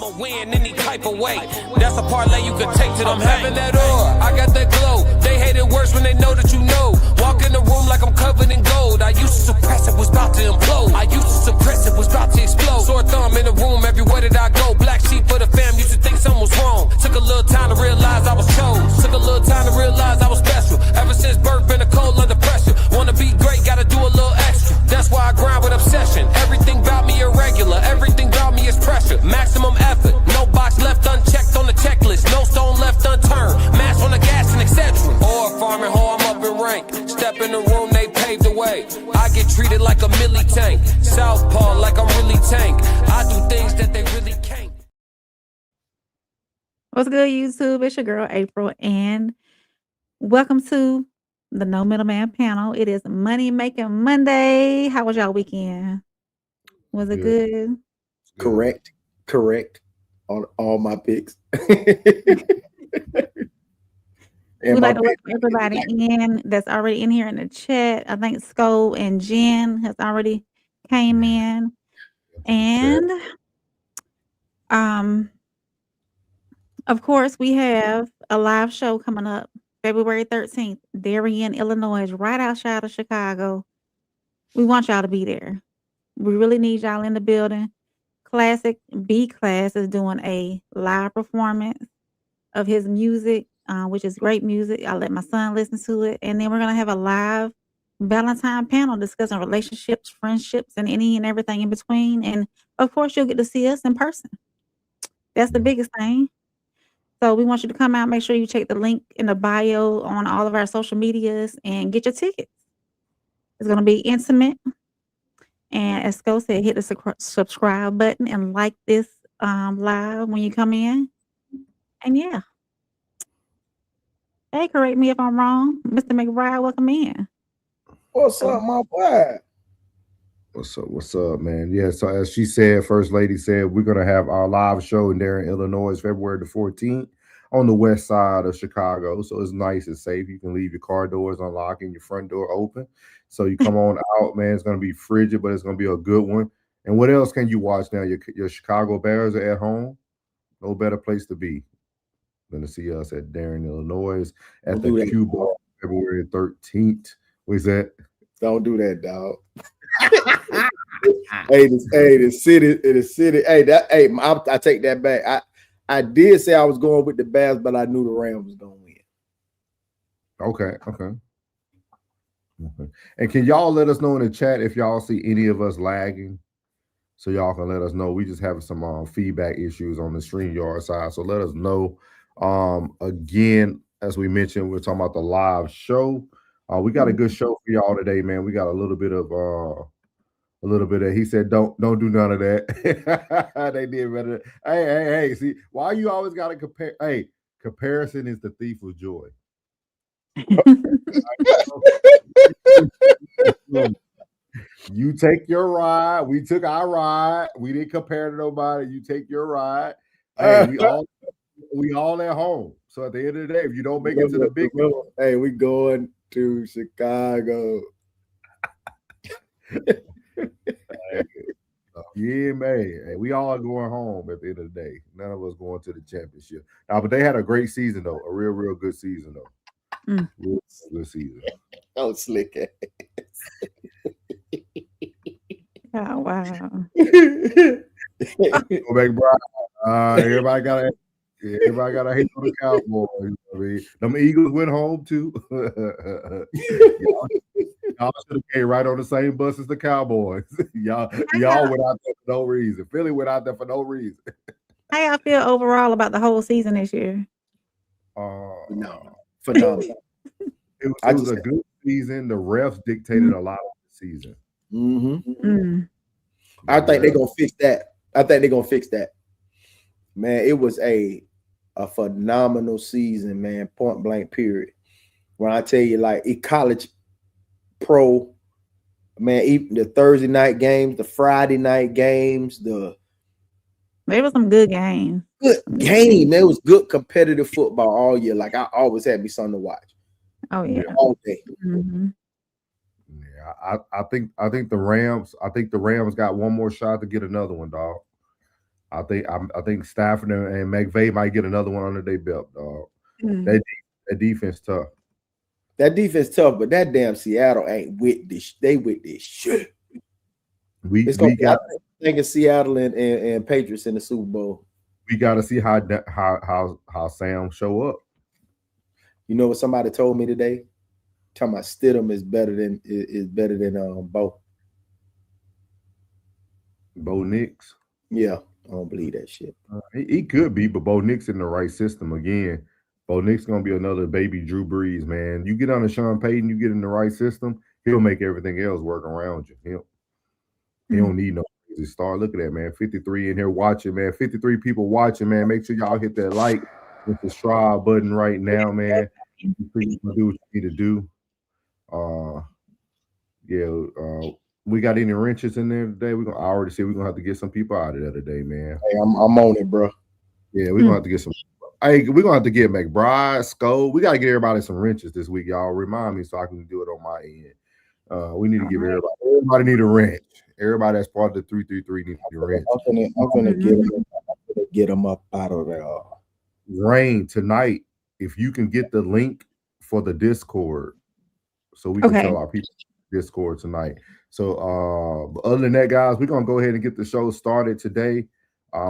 I'ma win any type of way. That's a parlay you can take to them. I'm having that aura, I got that glow. They hate it worse when they know that you know. Walk in the room like I'm covered in gold. I used to suppress it, was about to implode. I used to suppress it, was about to explode. Sore thumb in the room, everywhere that I go. Black sheep for the fam, used to think something was wrong. Took a little time to realize I was chose. Took a little time to realize I was special. Ever since birth, been a cold under pressure. Wanna be great, gotta do a little extra. That's why I grind with obsession. Everything about me irregular, everything about me is pressure. Maximum effort, no box left unchecked on the checklist. No stone left unturned, mass on the gas and etc. Or farming, ho, I'm up in rank. Step in the room, they paved the way. I get treated like a milli tank. Southpaw like I'm really tank. I do things that they really can't. What's good, YouTube? It's your girl, April, and welcome to the No Middleman panel. It is Money Making Monday. How was y'all weekend? Was it good? Correct. On all my picks. We'd like to welcome everybody in that's already in here in the chat. I think Sko and Jen has already came in. And of course, we have a live show coming up February 13th, Darien, Illinois, right outside of Chicago. We want y'all to be there. We really need y'all in the building. Classic B Class is doing a live performance of his music, which is great music. I'll let my son listen to it. And then we're going to have a live Valentine panel discussing relationships, friendships, and any and everything in between. And of course, you'll get to see us in person. That's the biggest thing. So we want you to come out. Make sure you check the link in the bio on all of our social medias and get your tickets. It's going to be intimate. And as Sko said, hit the subscribe button and like this live when you come in. And yeah. Hey, correct me if I'm wrong. Mr. McBride, welcome in. What's up, my boy? What's up, man? Yeah, so as she said, First Lady said, we're going to have our live show in there in Illinois, February the 14th on the west side of Chicago. So it's nice and safe. You can leave your car doors unlocked and your front door open. So you come on out, man. It's going to be frigid, but it's going to be a good one. And what else can you watch now? Your Chicago Bears are at home. No better place to be than to see us at Darien, Illinois at the Q Bar, February 13th. What's that? Don't do that, dog. the city. I take that back. I did say I was going with the Bears, but I knew the Rams was gonna win. Okay. And can y'all let us know in the chat if y'all see any of us lagging? So y'all can let us know. We just having some feedback issues on the StreamYard side. So let us know. Again, as we mentioned, we're talking about the live show. We got a good show for y'all today, man. We got a little bit of he said don't do none of that. They did better. Hey, see, why you always gotta compare? Hey, comparison is the thief of joy. You take your ride, we took our ride, we didn't compare to nobody. You take your ride. Hey, we all at home. So at the end of the day, if you don't make it to the big hey, we going to Chicago. Yeah, man. Hey, we all going home at the end of the day. None of us going to the championship. But they had a great season though. A real good season though. Real good season. Oh, slick ass. Oh, wow. Go back, Brian. Everybody got to hate on the Cowboys. You know what I mean? Them Eagles went home too. Y'all should have came right on the same bus as the Cowboys. y'all went out there for no reason. Philly went out there for no reason. How y'all feel overall about the whole season this year? No, phenomenal. It was a good season. The refs dictated a lot of the season. I think they're gonna fix that. Man, it was a phenomenal season, man. Point blank, period. When I tell you, like, college pro, man, even the Thursday night games, the Friday night games, there was some good games. Good game. There was good competitive football all year. Like, I always had me something to watch. Oh yeah, all day. Yeah, I think the Rams got one more shot to get another one, dog. I think Stafford and McVay might get another one under their belt, dog. Mm. That defense tough. That defense tough, but that damn Seattle ain't with this. They with this shit. It's gonna be, I think it's Seattle and Patriots in the Super Bowl. We got to see how Sam show up. You know what somebody told me today? Talking about Stidham is better than Bo. Bo Nix. Yeah, I don't believe that shit. He could be, but Bo Nix in the right system again. Bo Nix gonna be another baby Drew Brees, man. You get on the Sean Payton, you get in the right system, he'll make everything else work around you. He don't need no crazy star. Look at that, man. 53 in here watching, man. 53 people watching, man. Make sure y'all hit that like with the subscribe button right now, man. You do what you need to do. We got any wrenches in there today? I already said we're gonna have to get some people out of there today, man. Hey, I'm on it, bro. Yeah, we're gonna have to get some. Hey, we're gonna have to get McBride, Skull. We gotta get everybody some wrenches this week, y'all. Remind me so I can do it on my end. We need to give everybody need a wrench. Everybody that's part of the 333 needs a wrench. I'm gonna get them up out of there. Rain tonight. If you can get the link for the Discord, so we can tell our people Discord tonight. So other than that, guys, we're gonna go ahead and get the show started today.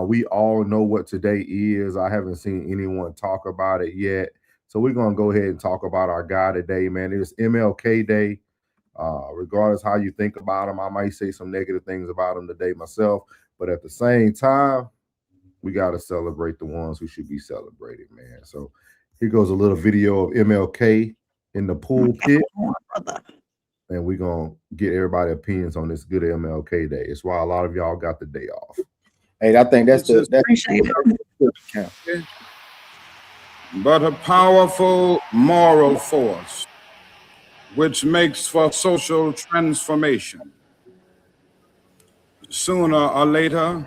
We all know what today is. I haven't seen anyone talk about it yet. So we're gonna go ahead and talk about our guy today, man. It's MLK Day. Regardless how you think about him, I might say some negative things about him today myself, but at the same time, we got to celebrate the ones who should be celebrated, man. So here goes a little video of MLK in the pulpit, and we're going to get everybody's opinions on this good MLK Day. It's why a lot of y'all got the day off. Hey, I think that's but a powerful moral force which makes for social transformation. Sooner or later,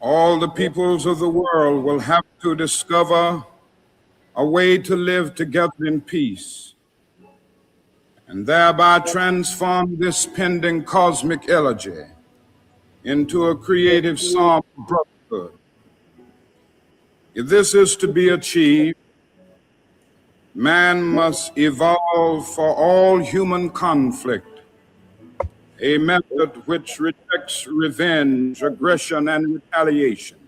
all the peoples of the world will have to discover a way to live together in peace and thereby transform this pending cosmic elegy into a creative psalm of brotherhood. If this is to be achieved, man must evolve for all human conflict a method which rejects revenge, aggression, and retaliation.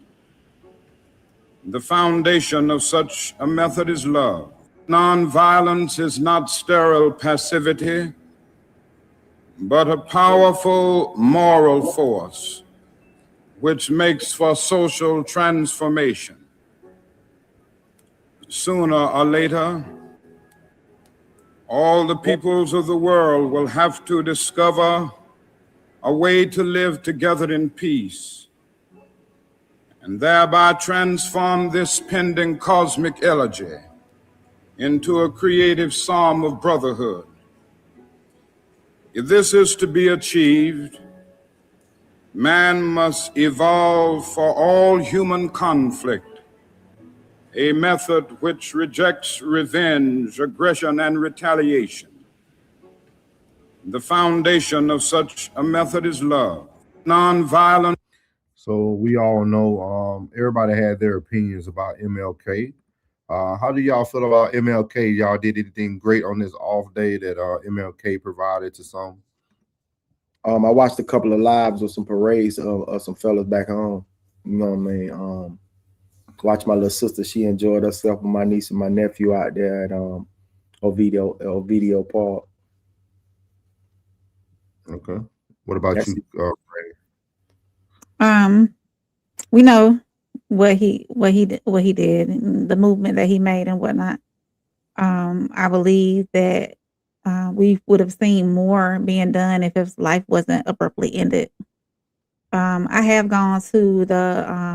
The foundation of such a method is love. Nonviolence is not sterile passivity, but a powerful moral force which makes for social transformation. Sooner or later, all the peoples of the world will have to discover a way to live together in peace and thereby transform this pending cosmic elegy into a creative psalm of brotherhood. If this is to be achieved, man must evolve for all human conflict a method which rejects revenge, aggression, and retaliation. The foundation of such a method is love. Nonviolent. So we all know everybody had their opinions about MLK. How do y'all feel about MLK? Y'all did anything great on this off day that MLK provided to some? I watched a couple of lives of some parades of some fellas back home. You know what I mean? Watch my little sister. She enjoyed herself with my niece and my nephew out there at Ovidio Park. Okay. What about you, We know what he did, and the movement that he made and whatnot. I believe that we would have seen more being done if his life wasn't abruptly ended. I have gone to the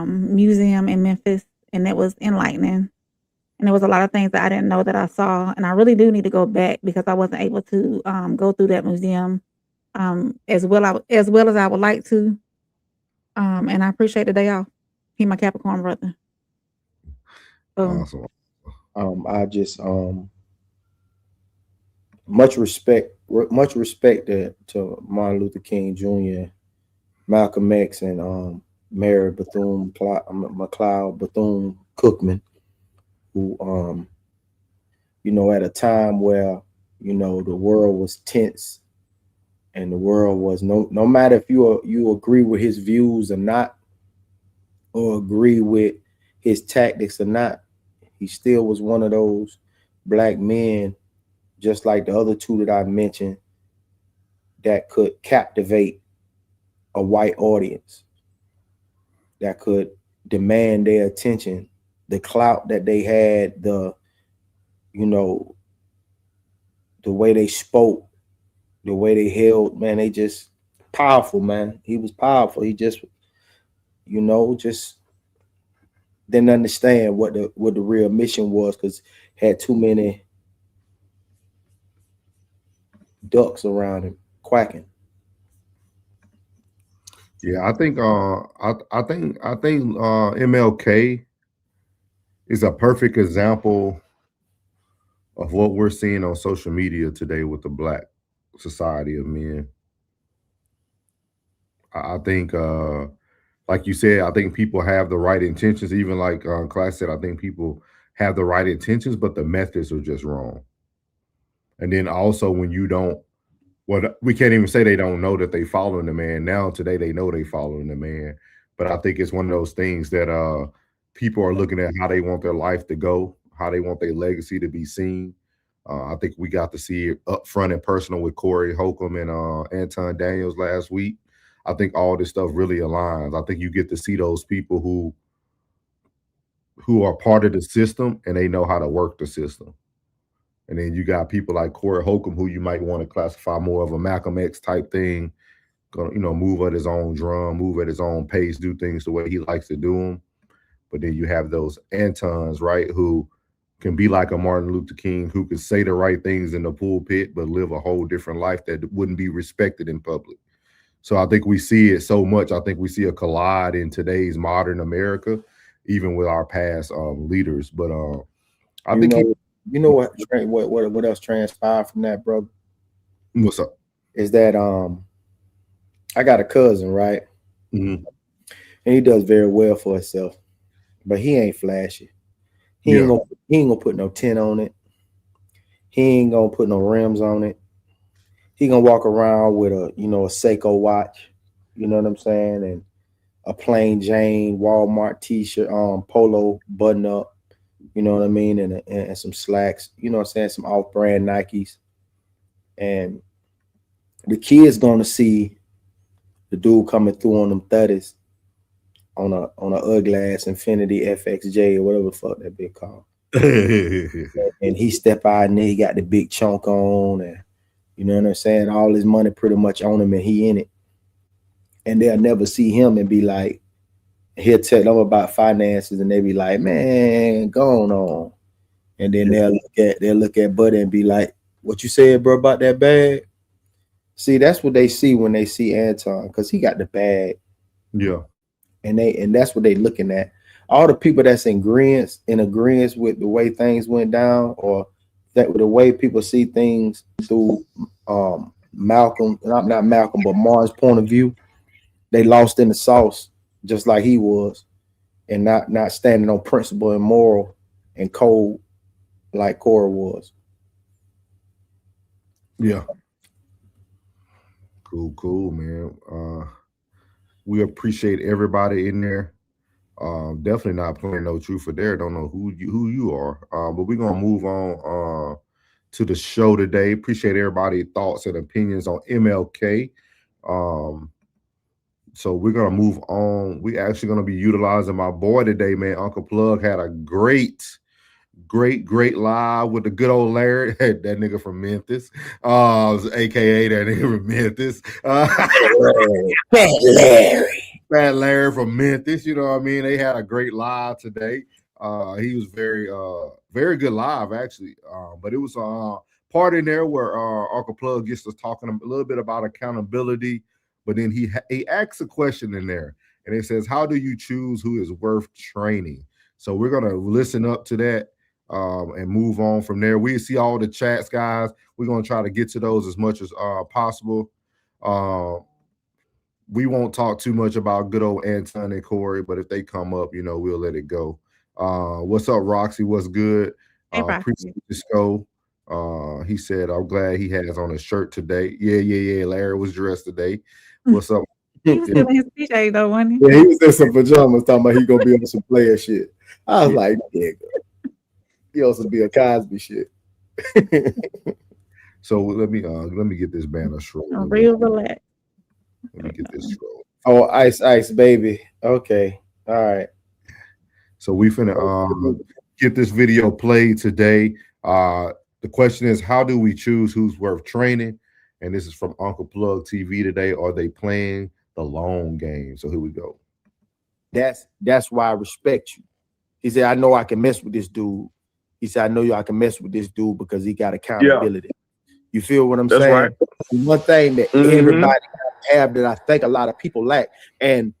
museum in Memphis, and it was enlightening. And there was a lot of things that I didn't know that I saw, and I really do need to go back because I wasn't able to go through that museum as well as I would like to. And I appreciate the day off. He my Capricorn brother. Awesome. I just much respect to Martin Luther King Jr., Malcolm X, and Mary McLeod Bethune Cookman, who at a time where the world was tense and the world was no matter if you agree with his views or not, or agree with his tactics or not, he still was one of those black men, just like the other two that I mentioned, that could captivate a white audience, that could demand their attention, the clout that they had, the way they spoke, the way they held, man, they just powerful, man. He was powerful. He just just didn't understand what the real mission was, because had too many ducks around him quacking. Yeah, I think MLK is a perfect example of what we're seeing on social media today with the Black society of men. I think, like you said, I think people have the right intentions. Even like Class said, I think people have the right intentions, but the methods are just wrong. And then also when you don't, we can't even say they don't know that they following the man. Now today they know they following the man. But I think it's one of those things that people are looking at how they want their life to go, how they want their legacy to be seen. I think we got to see it up front and personal with Corey Holcomb and Anton Daniels last week. I think all this stuff really aligns. I think you get to see those people who are part of the system and they know how to work the system. And then you got people like Corey Holcomb, who you might want to classify more of a Malcolm X type thing, gonna move at his own drum, move at his own pace, do things the way he likes to do them. But then you have those Antons, right, who can be like a Martin Luther King, who can say the right things in the pulpit, but live a whole different life that wouldn't be respected in public. So I think we see it so much. I think we see a collide in today's modern America, even with our past leaders. But I think what else transpired from that, brother? What's up? Is that I got a cousin, right? Mm-hmm. And he does very well for himself, but he ain't flashy. He ain't gonna put no tint on it. He ain't gonna put no rims on it. He gonna walk around with a Seiko watch, you know what I'm saying, and a plain Jane Walmart t-shirt, polo button up, you know what I mean, and some slacks, you know what I'm saying, some off-brand Nikes. And the kid's gonna see the dude coming through on them 30s on a ugly ass Infinity FXJ or whatever the fuck that big called. And he step out and then he got the big chunk on, and you know what I'm saying, all his money pretty much on him and he in it. And they'll never see him and be like, he'll tell them about finances and they be like, man, go on. And then they'll look at Buddy and be like, what you said, bro, about that bag? See, that's what they see when they see Anton, because he got the bag. Yeah. And that's what they looking at. All the people that's in agreement with the way things went down, or that the way people see things through Malcolm, not Malcolm, but Martin's point of view, they lost in the sauce, just like he was, and not standing on principle and moral and code like Cora was. Yeah. Cool, man. We appreciate everybody in there. Definitely not playing no truth or dare. Don't know who you are. But we're gonna move on to the show today. Appreciate everybody's thoughts and opinions on MLK. So we're gonna move on. We actually gonna be utilizing my boy today, man. Uncle Plug had a great live with the good old Larry, that nigga from Memphis, aka that nigga from Memphis. Fat Larry from Memphis, you know what I mean? They had a great live today. He was very good live, actually. But it was a part in there where Uncle Plug gets to talking a little bit about accountability, but then he asks a question in there, and it says, how do you choose who is worth training? So we're going to listen up to that. and move on from there. We see all the chats, guys. We're gonna try to get to those as much as possible. We won't talk too much about good old Anton and Corey, but if they come up, we'll let it go. What's up, Roxy? What's good? Hey, Roxy. Disco. He said, I'm glad he has on a shirt today. Yeah. Larry was dressed today. What's up? He was still in his PJ though, wasn't he? Yeah, he was in some pajamas talking about he gonna be on some player shit. I was like, nigga. He also be a Cosby shit. So let me get this banner straight. Real relaxed. Let me get this straight. Oh, ice, baby. Okay. All right. So we finna get this video played today. The question is, how do we choose who's worth training? And this is from Uncle Plug TV today. Are they playing the long game? So here we go. That's why I respect you. He said, I know I can mess with this dude. He said, I know I can mess with this dude because he got accountability. Yeah. You feel what I'm saying? Right. One thing that everybody have that I think a lot of people lack, and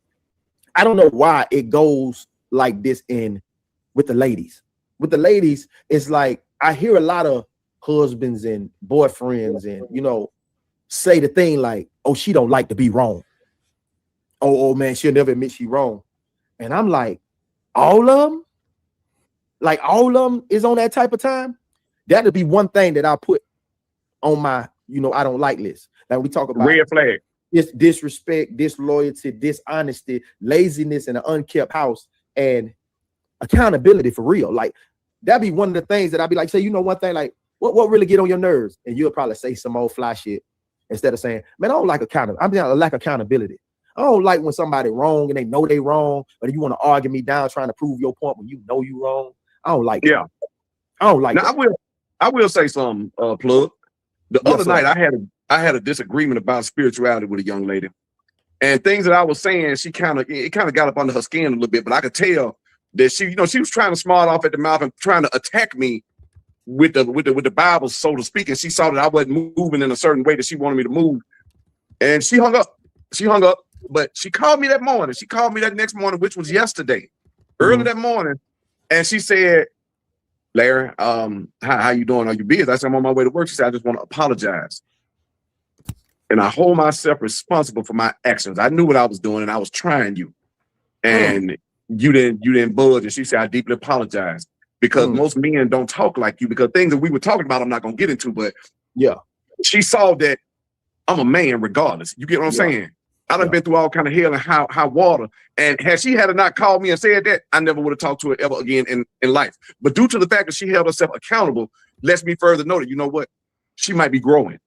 I don't know why it goes like this with the ladies. With the ladies, it's like I hear a lot of husbands and boyfriends and say the thing like, oh, she don't like to be wrong. Oh man, she'll never admit she wrong. And I'm like, all of them? Like all of them is on that type of time? That'd be one thing that I put on my, I don't like list. Like we talk about red flag. This disrespect, disloyalty, dishonesty, laziness in an unkept house, and accountability for real. Like that'd be one of the things that I'd be like, say, one thing, like what really get on your nerves? And you'll probably say some old fly shit instead of saying, man, I don't like accountability. I lack accountability. I don't like when somebody wrong and they know they wrong, but you want to argue me down trying to prove your point when you know you wrong. I don't like that. I don't like now, that. I will say something, Plug. The other night I had a disagreement about spirituality with a young lady. And things that I was saying, it kind of got up under her skin a little bit, but I could tell that she was trying to smart off at the mouth and trying to attack me with the Bible, so to speak. And she saw that I wasn't moving in a certain way that she wanted me to move. And she hung up. But she called me that morning. She called me that next morning, which was yesterday, early that morning. And she said, Larry, how you doing? Are you busy? I said, I'm on my way to work. She said, I just want to apologize. And I hold myself responsible for my actions. I knew what I was doing and I was trying you. And you didn't budge. And she said, I deeply apologize. Because most men don't talk like you, because things that we were talking about, I'm not going to get into, but yeah, she saw that I'm a man regardless. You get what I'm saying? I done been through all kind of hell and hot water. And had she had not called me and said that, I never would have talked to her ever again in life. But due to the fact that she held herself accountable, lets me further know that, you know what? She might be growing.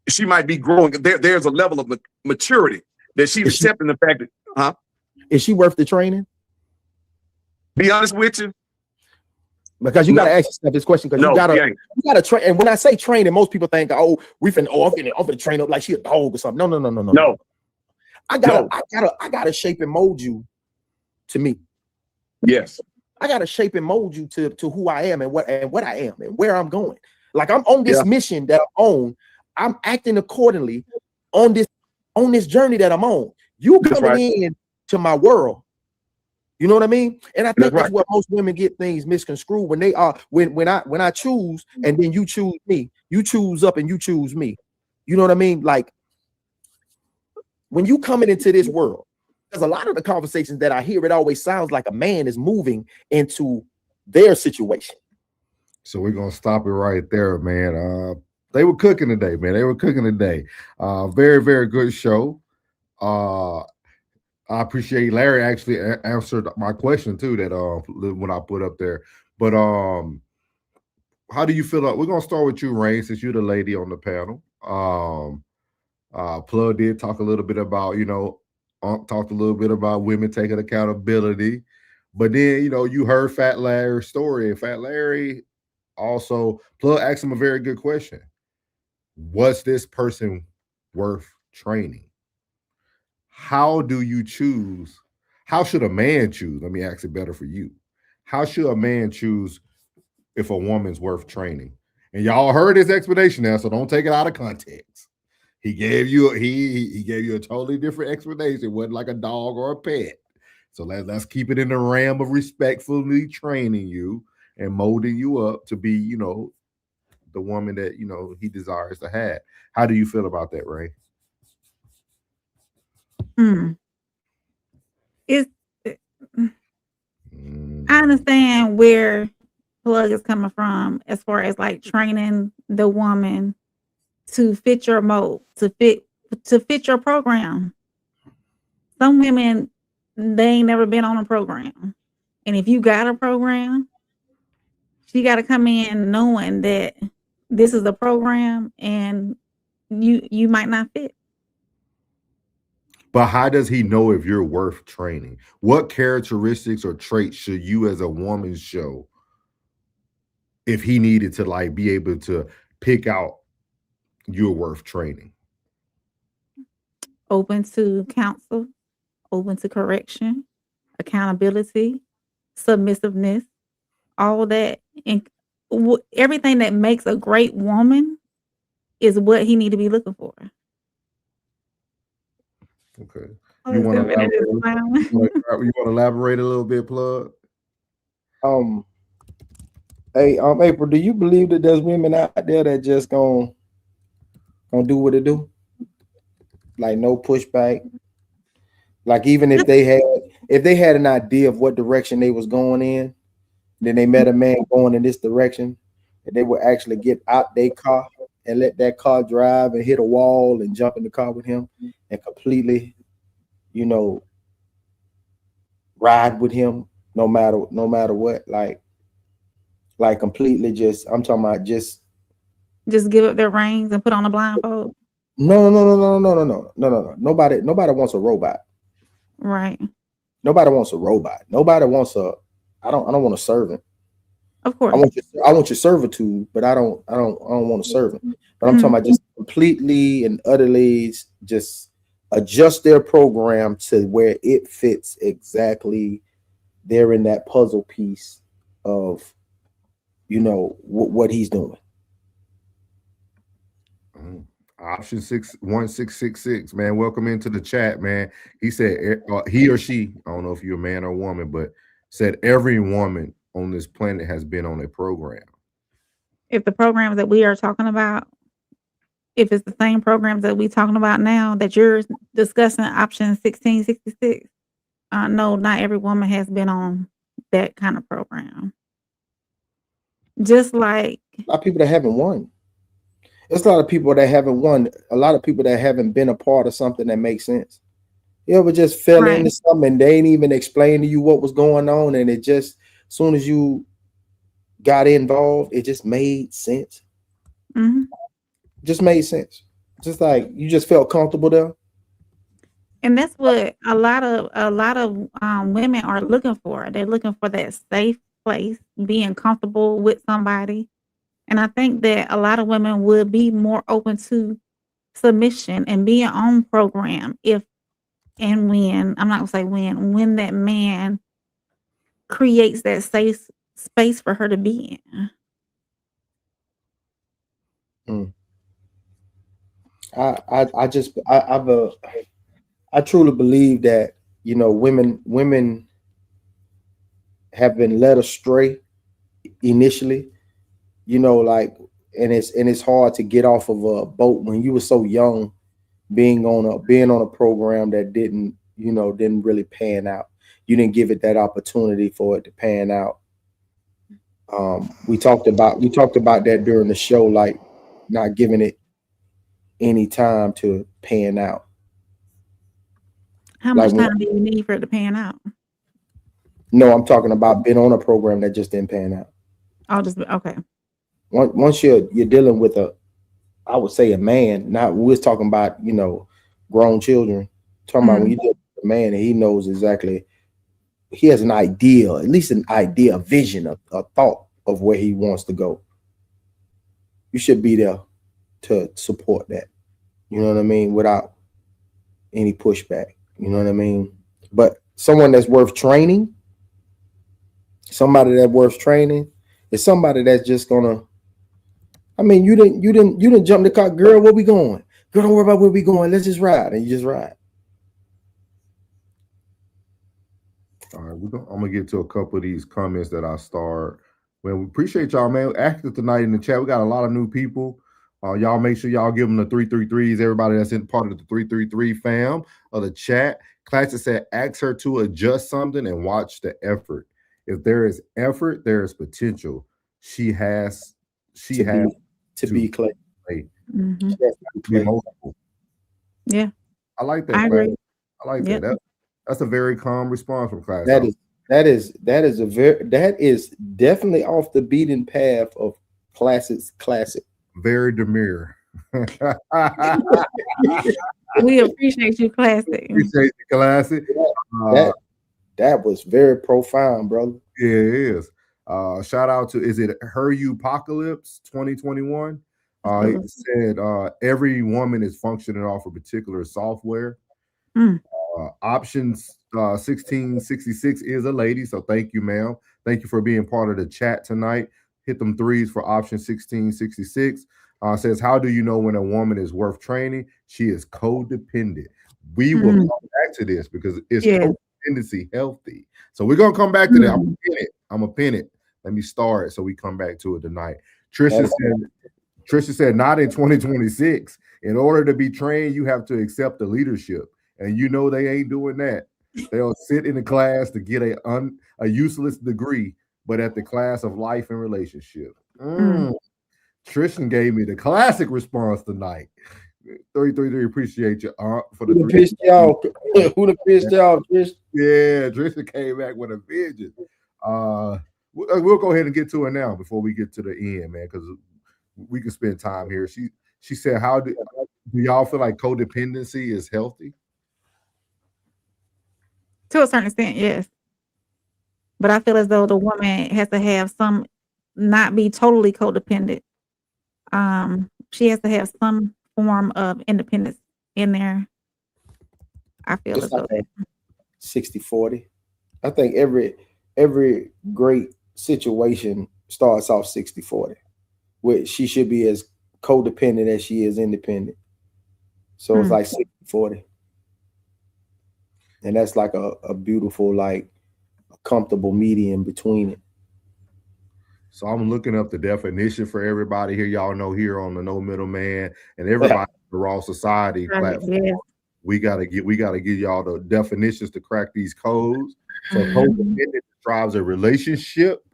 She might be growing. There's a level of maturity that she's accepting the fact that, is she worth the training? Be honest with you. Because you gotta ask yourself this question, because you gotta train. And when I say training, most people think, I'm finna train up like she a dog or something. No. I gotta shape and mold you to me. Yes. I gotta shape and mold you to who I am and what I am and where I'm going. Like I'm on this mission that I'm on. I'm acting accordingly on this journey that I'm on. You coming in to my world. You know what I mean? And I think that's where most women get things misconstrued when they are when I choose and then you choose me. You choose up and you choose me. You know what I mean? Like when you coming into this world, there's a lot of the conversations that I hear, it always sounds like a man is moving into their situation. So we're gonna stop it right there, man. They were cooking today, man. They were cooking today. Very, very good show. I appreciate Larry actually answered my question too, that when I put up there. But how do you feel? We're gonna start with you, Rain, since you're the lady on the panel. Plug did talk a little bit about, talked a little bit about women taking accountability. But then, you heard Fat Larry's story, and Fat Larry also, Plug asked him a very good question. Was this person worth training? How do you choose? How should a man choose? Let me ask it better for you. How should a man choose if a woman's worth training? And y'all heard his explanation now, so don't take it out of context. He gave you he gave you a totally different explanation. It wasn't like a dog or a pet. So let's keep it in the realm of respectfully training you. and molding you up to be, you know, the woman that, you know, he desires to have. How do you feel about that, Ray? It's Mm. I understand where Plug is coming from as far as like training the woman to fit your mold, to fit your program. Some women, they ain't never been on a program. And if you got a program, she got to come in knowing that this is a program and you might not fit. But how does he know if you're worth training? What characteristics or traits should you as a woman show if he needed to like be able to pick out you're worth training? Open to counsel, open to correction, accountability, submissiveness, all that, and everything that makes a great woman is what he need to be looking for. Okay. Oh, You want to to elaborate a little bit, Plug? Hey, April, do you believe that there's women out there that just gonna do what they do? Like no pushback. Like even if they had an idea of what direction they was going in, then they met a man going in this direction, and they would actually get out their car and let that car drive and hit a wall and jump in the car with him and completely, you know, ride with him no matter what. Like completely just, I'm talking about just give up their reins and put on a blindfold. No. Nobody wants a robot. Right. Nobody wants a robot. Nobody wants I don't want a servant. Of course. I want your servitude, but I don't want a servant. But I'm talking about just completely and utterly just adjust their program to where it fits exactly. They're in that puzzle piece of, you know, what he's doing. Option 61666, man. Welcome into the chat, man. He said he or she, I don't know if you're a man or a woman, but said every woman on this planet has been on a program. If the programs that we are talking about, if it's the same programs that we're talking about now that you're discussing, option 1666, no, not every woman has been on that kind of program. Just like a lot of people that haven't won. There's a lot of people that haven't won. A lot of people that haven't been a part of something that makes sense. You ever just fell into something and they ain't even explain to you what was going on, and it just, as soon as you got involved, it just made sense. Just made sense. Just like you just felt comfortable there. And that's what a lot of women are looking for. They're looking for that safe place, being comfortable with somebody. And I think that a lot of women would be more open to submission and being on program if and when, I'm not gonna say when that man creates that safe space for her to be in. I truly believe that, you know, women have been led astray initially, you know, like, and it's hard to get off of a boat when you were so young, being on a program that didn't really pan out. You didn't give it that opportunity for it to pan out. We talked about that during the show, like not giving it any time to pan out. How much time do you need for it to pan out? No, I'm talking about being on a program that just didn't pan out. I'll just okay. Once you're dealing with I would say a man. Not we're talking about, you know, grown children. Talking about when you deal with a man and he knows exactly, he has an idea, at least an idea, a vision, a thought of where he wants to go. You should be there to support that. You know what I mean? Without any pushback. You know what I mean? But someone that's worth training, somebody that's worth training is somebody that's just gonna, I mean, you didn't jump the car, girl, where we going? Girl, don't worry about where we going. Let's just ride. And you just ride. All right, I'm gonna get to a couple of these comments that I starred Well, we appreciate y'all, man. Active tonight in the chat. We got a lot of new people. Y'all make sure y'all give them the 333s. Everybody that's in part of the 333 fam of the chat. Classic said, ask her to adjust something and watch the effort. If there is effort, there is potential. She has to be Clay. Mhm. Be multiple. Yeah, I like that. I agree. I like Yep. that. That's a very calm response from Class. That is definitely off the beaten path of classic. Very demure. We appreciate you, Classic. Appreciate the Classic. That was very profound, brother. Yeah, it is. Shout out to, is it Her You Apocalypse 2021? He said every woman is functioning off a particular software. Options 1666 is a lady, so thank you, ma'am. Thank you for being part of the chat tonight. Hit them threes for option 1666. Says, how do you know when a woman is worth training? She is codependent. We will come back to this because it's codependency healthy. So we're gonna come back to that. I'm gonna pin it. Let me start so we come back to it tonight. Trisha said, not in 2026. In order to be trained, you have to accept the leadership. And you know they ain't doing that. They'll sit in the class to get a useless degree, but at the class of life and relationship. Trishan gave me the classic response tonight. 333, appreciate you for the pissed y'all. Who the pissed y'all, Trish? Yeah, Trishan came back with a vision. We'll go ahead and get to it now before we get to the end, man, because we can spend time here. She said, how do y'all feel like codependency is healthy? To a certain extent, yes. But I feel as though the woman has to have some, not be totally codependent. She has to have some form of independence in there. I feel It's as though like 60-40. I think every great situation starts off 60-40. Which she should be as codependent as she is independent. So it's like 60-40. And that's like a beautiful, like a comfortable medium between it. So I'm looking up the definition for everybody here. Y'all know here on the No Middleman and everybody the Raw Society platform. Yeah. We gotta give y'all the definitions to crack these codes. So codependent describes a relationship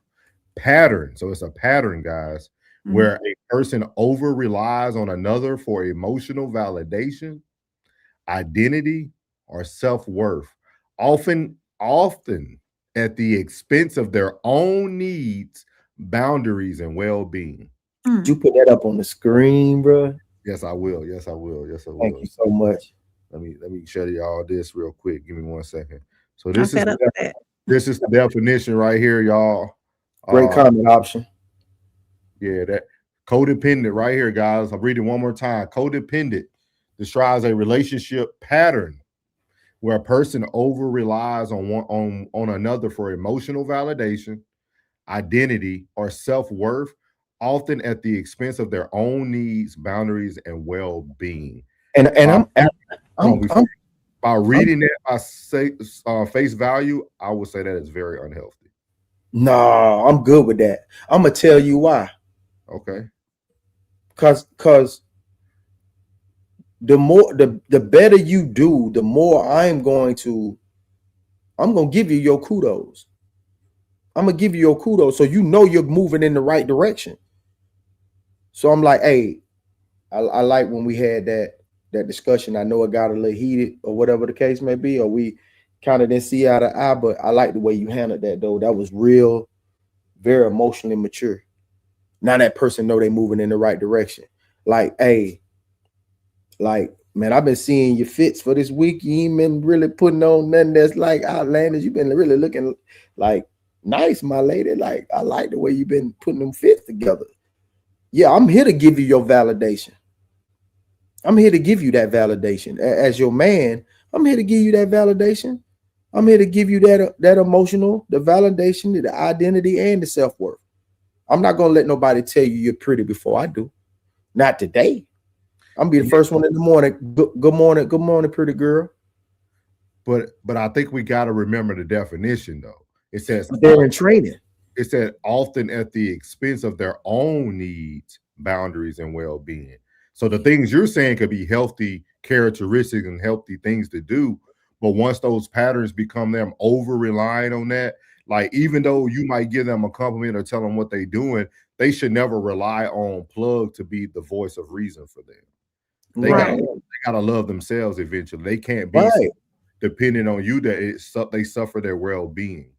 pattern. So it's a pattern, guys, where a person over relies on another for emotional validation, identity, or self-worth, often at the expense of their own needs, boundaries, and well-being. Did you put that up on the screen, bro? Yes, I will. Thank you so much. Let me show y'all this real quick. Give me 1 second. So this is the definition right here, y'all. Great comment option. Yeah, that codependent right here, guys. I'll read it one more time. Codependent describes a relationship pattern where a person over relies on another for emotional validation, identity, or self-worth, often at the expense of their own needs, boundaries, and well-being. And by reading that, I say face value, I would say that is very unhealthy. No, I'm good with that. I'm gonna tell you why. Okay. Cause the better you do, the more I'm gonna give you your kudos. I'm gonna give you your kudos so you know you're moving in the right direction. So I'm like, hey, I like when we had that discussion. I know it got a little heated or whatever the case may be, or we kind of didn't see eye to eye, but I like the way you handled that though. That was real, very emotionally mature. Now that person know they moving in the right direction. Like, hey, like, man, I've been seeing your fits for this week. You ain't been really putting on nothing that's like outlandish. You've been really looking like nice, my lady. Like, I like the way you've been putting them fits together. Yeah, I'm here to give you your validation. I'm here to give you that validation. As your man, I'm here to give you that validation. I'm here to give you that emotional, the validation, the identity, and the self-worth. I'm not going to let nobody tell you you're pretty before I do. Not today. I'm gonna be the first one in the morning. Good morning, pretty girl. But I think we got to remember the definition though. It says they're in training. it said often at the expense of their own needs, boundaries, and well-being. So the things you're saying could be healthy characteristics and healthy things to do, but once those patterns become them over relying on that, like even though you might give them a compliment or tell them what they're doing, they should never rely on plug to be the voice of reason for them. They Right. gotta love themselves eventually. They can't be Right. dependent on you that they suffer their well-being.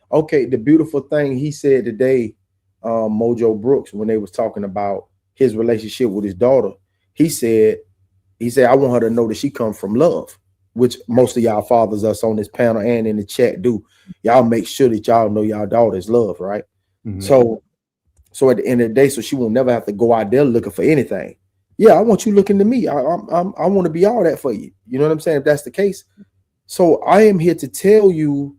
Okay, the beautiful thing he said today, Mojo Brooks, when they was talking about his relationship with his daughter, he said, I want her to know that she comes from love, which most of y'all fathers, us on this panel and in the chat do. Y'all make sure that y'all know y'all daughter's love, right? Mhm. So at the end of the day, so she will never have to go out there looking for anything. Yeah, I want you looking to me. I want to be all that for you. You know what I'm saying? If that's the case. So I am here to tell you,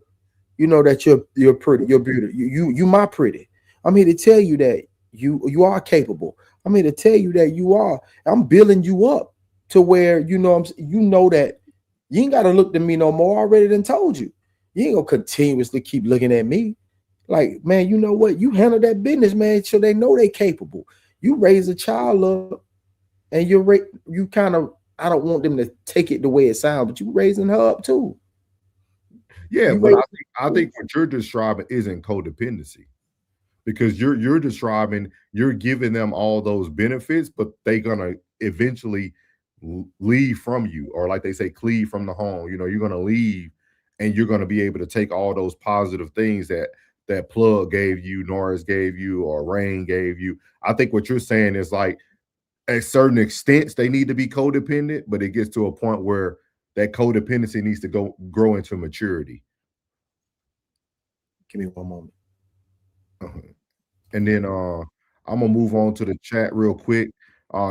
you know, that you're pretty, you're beautiful. You my pretty. I'm here to tell you that you are capable. I'm here to tell you that I'm building you up to where you know that you ain't gotta look to me no more. I already done told you. You ain't gonna continuously keep looking at me. Like, man, you know what? You handle that business, man, so they know they capable. You raise a child up, and you kind of, I don't want them to take it the way it sounds, but you raising her up too. Yeah, but I think what you're describing isn't codependency, because you're describing, you're giving them all those benefits, but they're gonna eventually leave from you, or like they say, cleave from the home. You know, you're gonna leave, and you're gonna be able to take all those positive things that Plug gave you, Norris gave you, or Rain gave you. I think what you're saying is like, at certain extents, they need to be codependent, but it gets to a point where that codependency needs to grow into maturity. Give me one moment. And then I'm gonna move on to the chat real quick.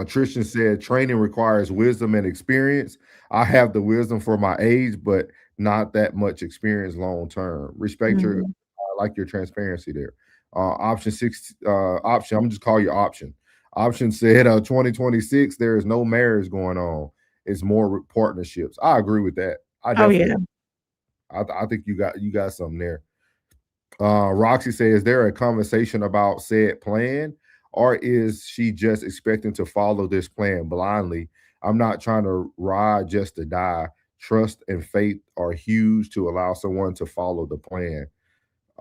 Tristan said training requires wisdom and experience. I have the wisdom for my age, but not that much experience long term. Respect your, I like your transparency there. Option 6, option, I'm just call you option. Option said 2026, there is no marriage going on. It's more partnerships. I agree with that. I definitely, I think you got something there. Roxy says, is there a conversation about said plan, or is she just expecting to follow this plan blindly? I'm not trying to ride just to die. Trust and faith are huge to allow someone to follow the plan.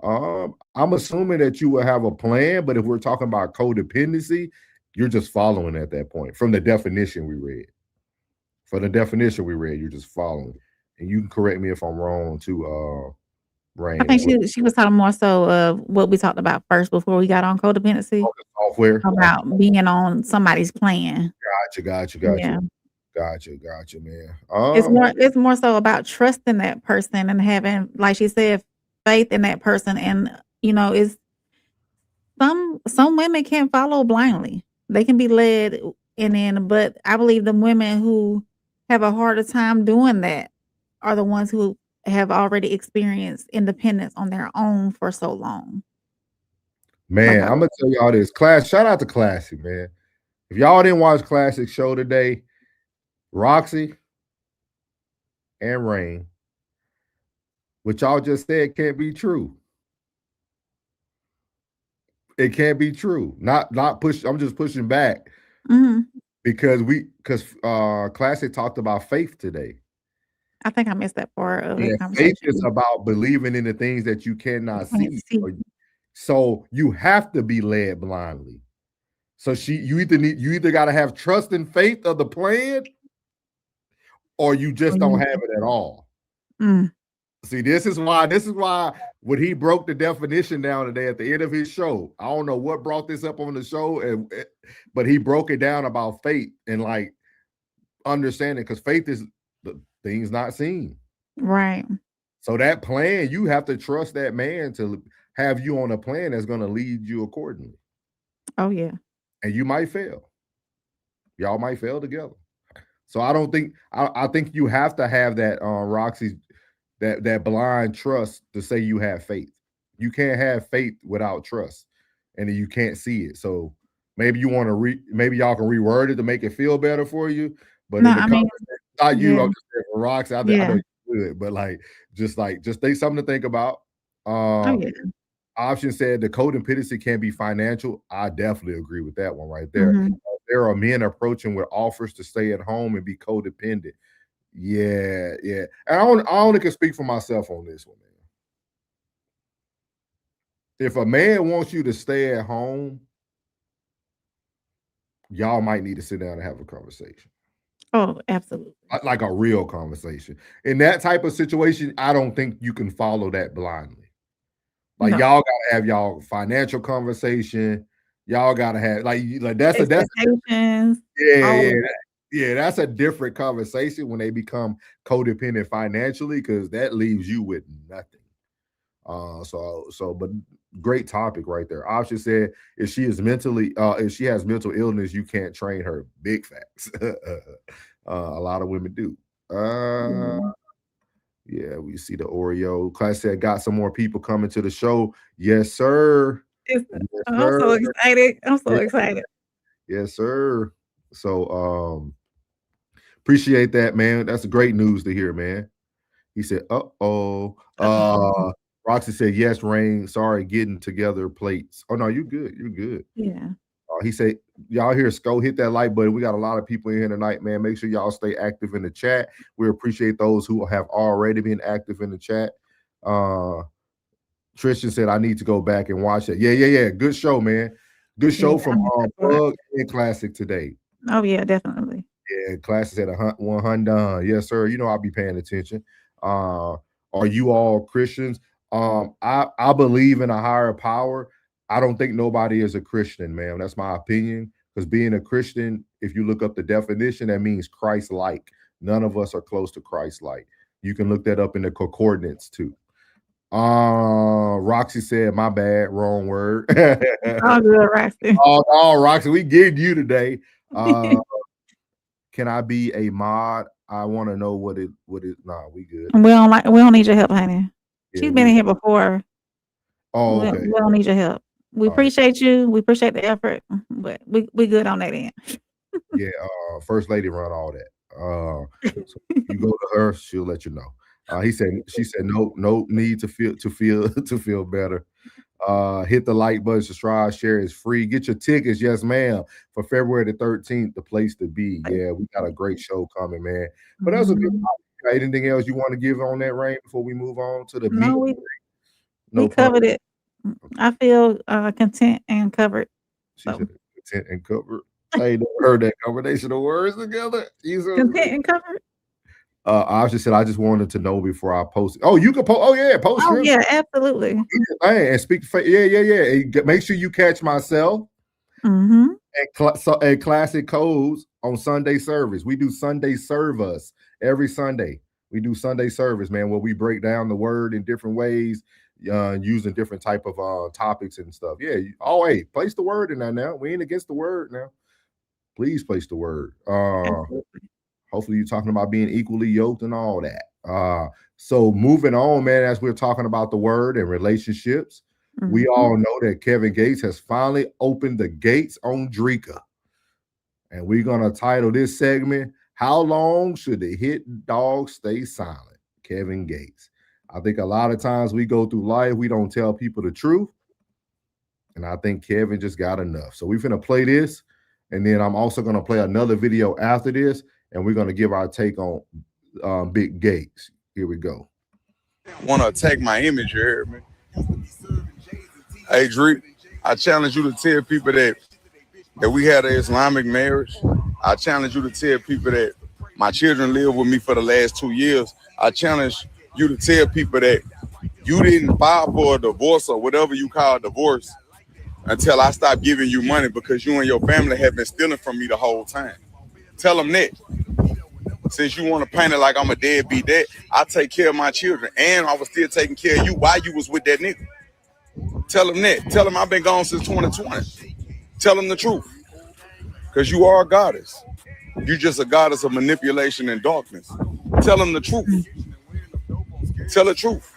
I'm assuming that you will have a plan, but if we're talking about codependency, you're just following at that point from the definition we read. For the definition we read, you're just following. And you can correct me if I'm wrong too, Rain. I think she was talking more so of what we talked about first before we got on codependency. Software. About being on somebody's plan. Gotcha. Yeah. Gotcha, man. It's more so about trusting that person and having, like she said, faith in that person. And you know, it's some women can't follow blindly. They can be led but I believe the women who have a harder time doing that are the ones who have already experienced independence on their own for so long. Man, I'm gonna tell y'all this. Shout out to Classy, man. If y'all didn't watch Classic's show today, Roxy and Rain, what y'all just said can't be true. It can't be true. Not push. I'm just pushing back because Classic talked about faith today. I think I missed that part of the Faith conversation. is about believing in the things that you cannot see. So you have to be led blindly. So you either got to have trust and faith of the plan, or you just don't have it at all. See, this is why when he broke the definition down today at the end of his show, I don't know what brought this up on the show, but he broke it down about faith and like understanding, because faith is the things not seen. Right. So that plan, you have to trust that man to have you on a plan that's going to lead you accordingly. Oh yeah. And you might fail. Y'all might fail together. So I don't think I think you have to have that Roxy, that blind trust to say you have faith. You can't have faith without trust, and you can't see it. So maybe you want to maybe y'all can reword it to make it feel better for you. But no, in the I mean, not you, I'm just saying for Roxy, I know yeah. you good, but just think something to think about. Oh, yeah. Option said the codependency can be financial. I definitely agree with that one right there. Mhm. There are men approaching with offers to stay at home and be codependent. Yeah. And I only can speak for myself on this one, man. If a man wants you to stay at home, y'all might need to sit down and have a conversation. Oh, absolutely. Like a real conversation. In that type of situation, I don't think you can follow that blindly. Like No. y'all gotta have y'all financial conversation. Y'all gotta have like that's Expectations. yeah, that's a different conversation when they become codependent financially, because that leaves you with nothing. But great topic right there. Option said if she has mental illness, you can't train her. Big facts. A lot of women do. Yeah, we see the Oreo. Class said got some more people coming to the show. Yes, sir. Yes, I'm so excited. I'm so excited. Yes, sir. So appreciate that, man. That's great news to hear, man. He said, Roxy said, yes, Rain. Sorry, getting together plates. Oh, no, you're good. You're good. Yeah. He said, y'all hear Sco, hit that like button. We got a lot of people in here tonight, man. Make sure y'all stay active in the chat. We appreciate those who have already been active in the chat. Tristan said, I need to go back and watch it. Yeah. Good show, man. Good show from Plug and Classic today. Oh, yeah, definitely. Yeah, Classic said 100. Yes, sir. You know I'll be paying attention. Are you all Christians? I believe in a higher power. I don't think nobody is a Christian, man. That's my opinion. Because being a Christian, if you look up the definition, that means Christ-like. None of us are close to Christ-like. You can look that up in the concordance too. Roxy said, my bad, wrong word. All good, Roxy. Roxy, we getting you today. Can I be a mod? I want to know what it. Nah, we good. We don't need your help, honey. Yeah, she's been in here before. Oh, okay. We don't need your help. We appreciate you. We appreciate the effort, but we good on that end. Yeah, First Lady run all that. So you go to her, she'll let you know. She said no need to feel better. Hit the like button, subscribe, share is free. Get your tickets, yes, ma'am, for February the 13th, the place to be. Yeah, we got a great show coming, man. But that's a good topic. Anything else you want to give on that, Rain, before we move on to the we covered it. I feel content and covered. She said content and covered. I ain't never heard that combination of words together. Content and covered. I just said I just wanted to know before I posted. Oh, you can post. Oh yeah, post. Oh yeah, absolutely. And speak. Yeah. Make sure you catch myself. And Classic Codes on Sunday service. We do Sunday service every Sunday. We do Sunday service, man, where we break down the word in different ways, using different type of topics and stuff. Yeah. Hey, place the word in there now. We ain't against the word now. Please place the word. Hopefully you're talking about being equally yoked and all that. So moving on, man, as we're talking about the word and relationships, we all know that Kevin Gates has finally opened the gates on Dreka. And we're going to title this segment, How Long Should the Hit Dog Stay Silent? Kevin Gates. I think a lot of times we go through life, we don't tell people the truth. And I think Kevin just got enough. So we're going to play this. And then I'm also going to play another video after this. And we're going to give our take on Big Gates. Here we go. Want to attack my image, you heard me? Hey, Drake, I challenge you to tell people that we had an Islamic marriage. I challenge you to tell people that my children live with me for the last 2 years. I challenge you to tell people that you didn't file for a divorce or whatever you call a divorce until I stopped giving you money because you and your family have been stealing from me the whole time. Tell them that. Since you want to paint it like I'm a deadbeat dad, I take care of my children, and I was still taking care of you while you was with that nigga. Tell them that. Tell them I've been gone since 2020. Tell them the truth. Because you are a goddess. You just a goddess of manipulation and darkness. Tell them the truth. Tell the truth.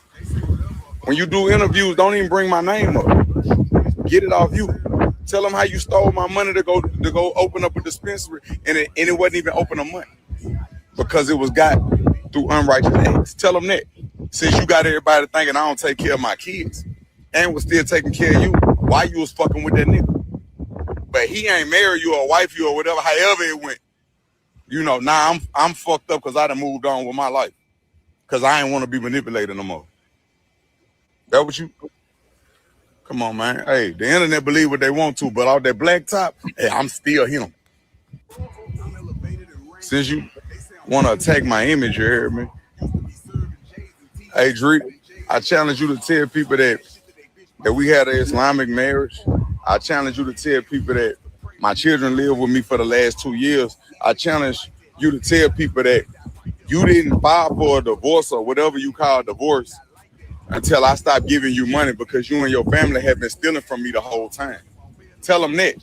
When you do interviews, don't even bring my name up. Get it off you. Tell them how you stole my money to go open up a dispensary, and it wasn't even open a month because it was got through unrighteous acts. Tell them that. Since you got everybody thinking I don't take care of my kids, and was still taking care of you while you was fucking with that nigga. But he ain't married you or wife you or whatever, however it went. You know, now I'm fucked up because I done moved on with my life. Because I ain't want to be manipulated no more. That what you? Come on, man. Hey, the internet believe what they want to, but all that black top, hey, I'm still him. Since you want to attack my image, you hear me? Hey, Drake, I challenge you to tell people that we had an Islamic marriage. I challenge you to tell people that my children live with me for the last 2 years. I challenge you to tell people that you didn't file for a divorce or whatever you call divorce until I stopped giving you money because you and your family have been stealing from me the whole time. Tell them that.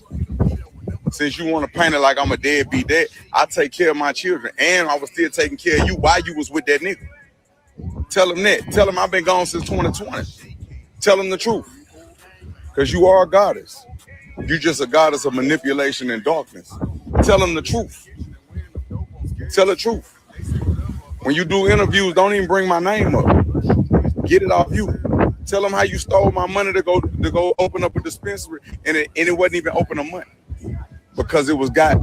Since you want to paint it like I'm a deadbeat dad, I take care of my children and I was still taking care of you while you was with that nigga. Tell them that. Tell them I've been gone since 2020. Tell them the truth. Because you are a goddess. You're just a goddess of manipulation and darkness. Tell them the truth. Tell the truth. When you do interviews, don't even bring my name up. Get it off you. Tell them how you stole my money to go open up a dispensary and it wasn't even open a month because it was got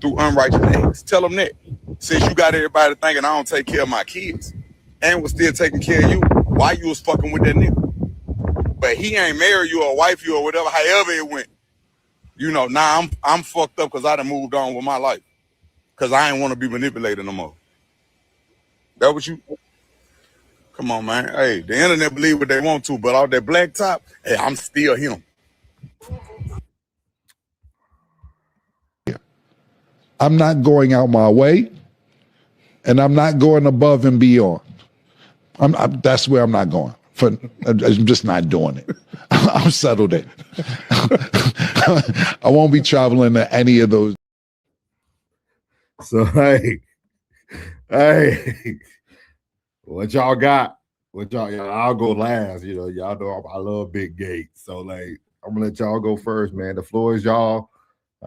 through unrighteous acts. Tell them that. Since you got everybody thinking I don't take care of my kids and was still taking care of you while you was fucking with that nigga. But he ain't married you or wife you or whatever, however it went. You know, now I'm fucked up because I done moved on with my life. Because I ain't want to be manipulated no more. That what you? Come on, man. Hey, the internet believe what they want to, but all that black top, hey, I'm still him. I'm not going out my way, and I'm not going above and beyond. That's where I'm not going. I'm just not doing it. I'm settled in. I won't be traveling to any of those. So hey, what y'all got? What y'all? I'll go last. You know, y'all know I love big gates. So like, I'm gonna let y'all go first, man. The floor is y'all.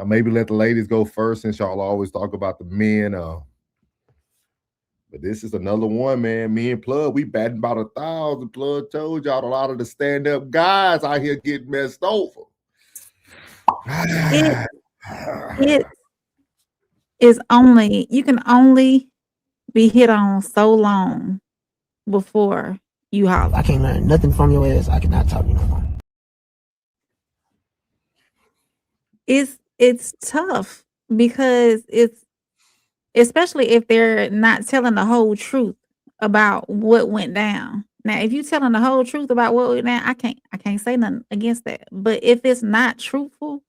Maybe let the ladies go first since y'all always talk about the men. But this is another one, man. Me and Plug, we batting about 1,000. Plug told y'all a lot of the stand-up guys out here getting messed over. It is only, you can only be hit on so long before you holler. I can't learn nothing from your ass. I cannot talk to you no more. It's tough because it's, especially if they're not telling the whole truth about what went down. Now, if you're telling the whole truth about what went down, I can't say nothing against that. But if it's not truthful,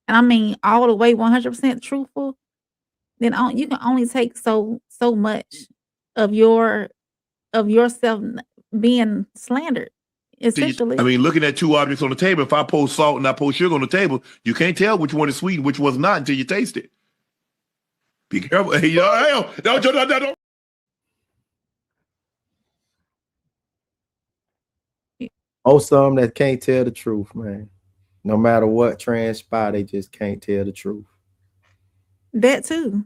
and I mean all the way 100% truthful, then you can only take so much of yourself being slandered. Essentially, I mean, looking at two objects on the table, if I post salt and I post sugar on the table, you can't tell which one is sweet and which one's not until you taste it. Be careful. Hey, don't. Most of them that can't tell the truth, man. No matter what transpire, they just can't tell the truth. that too.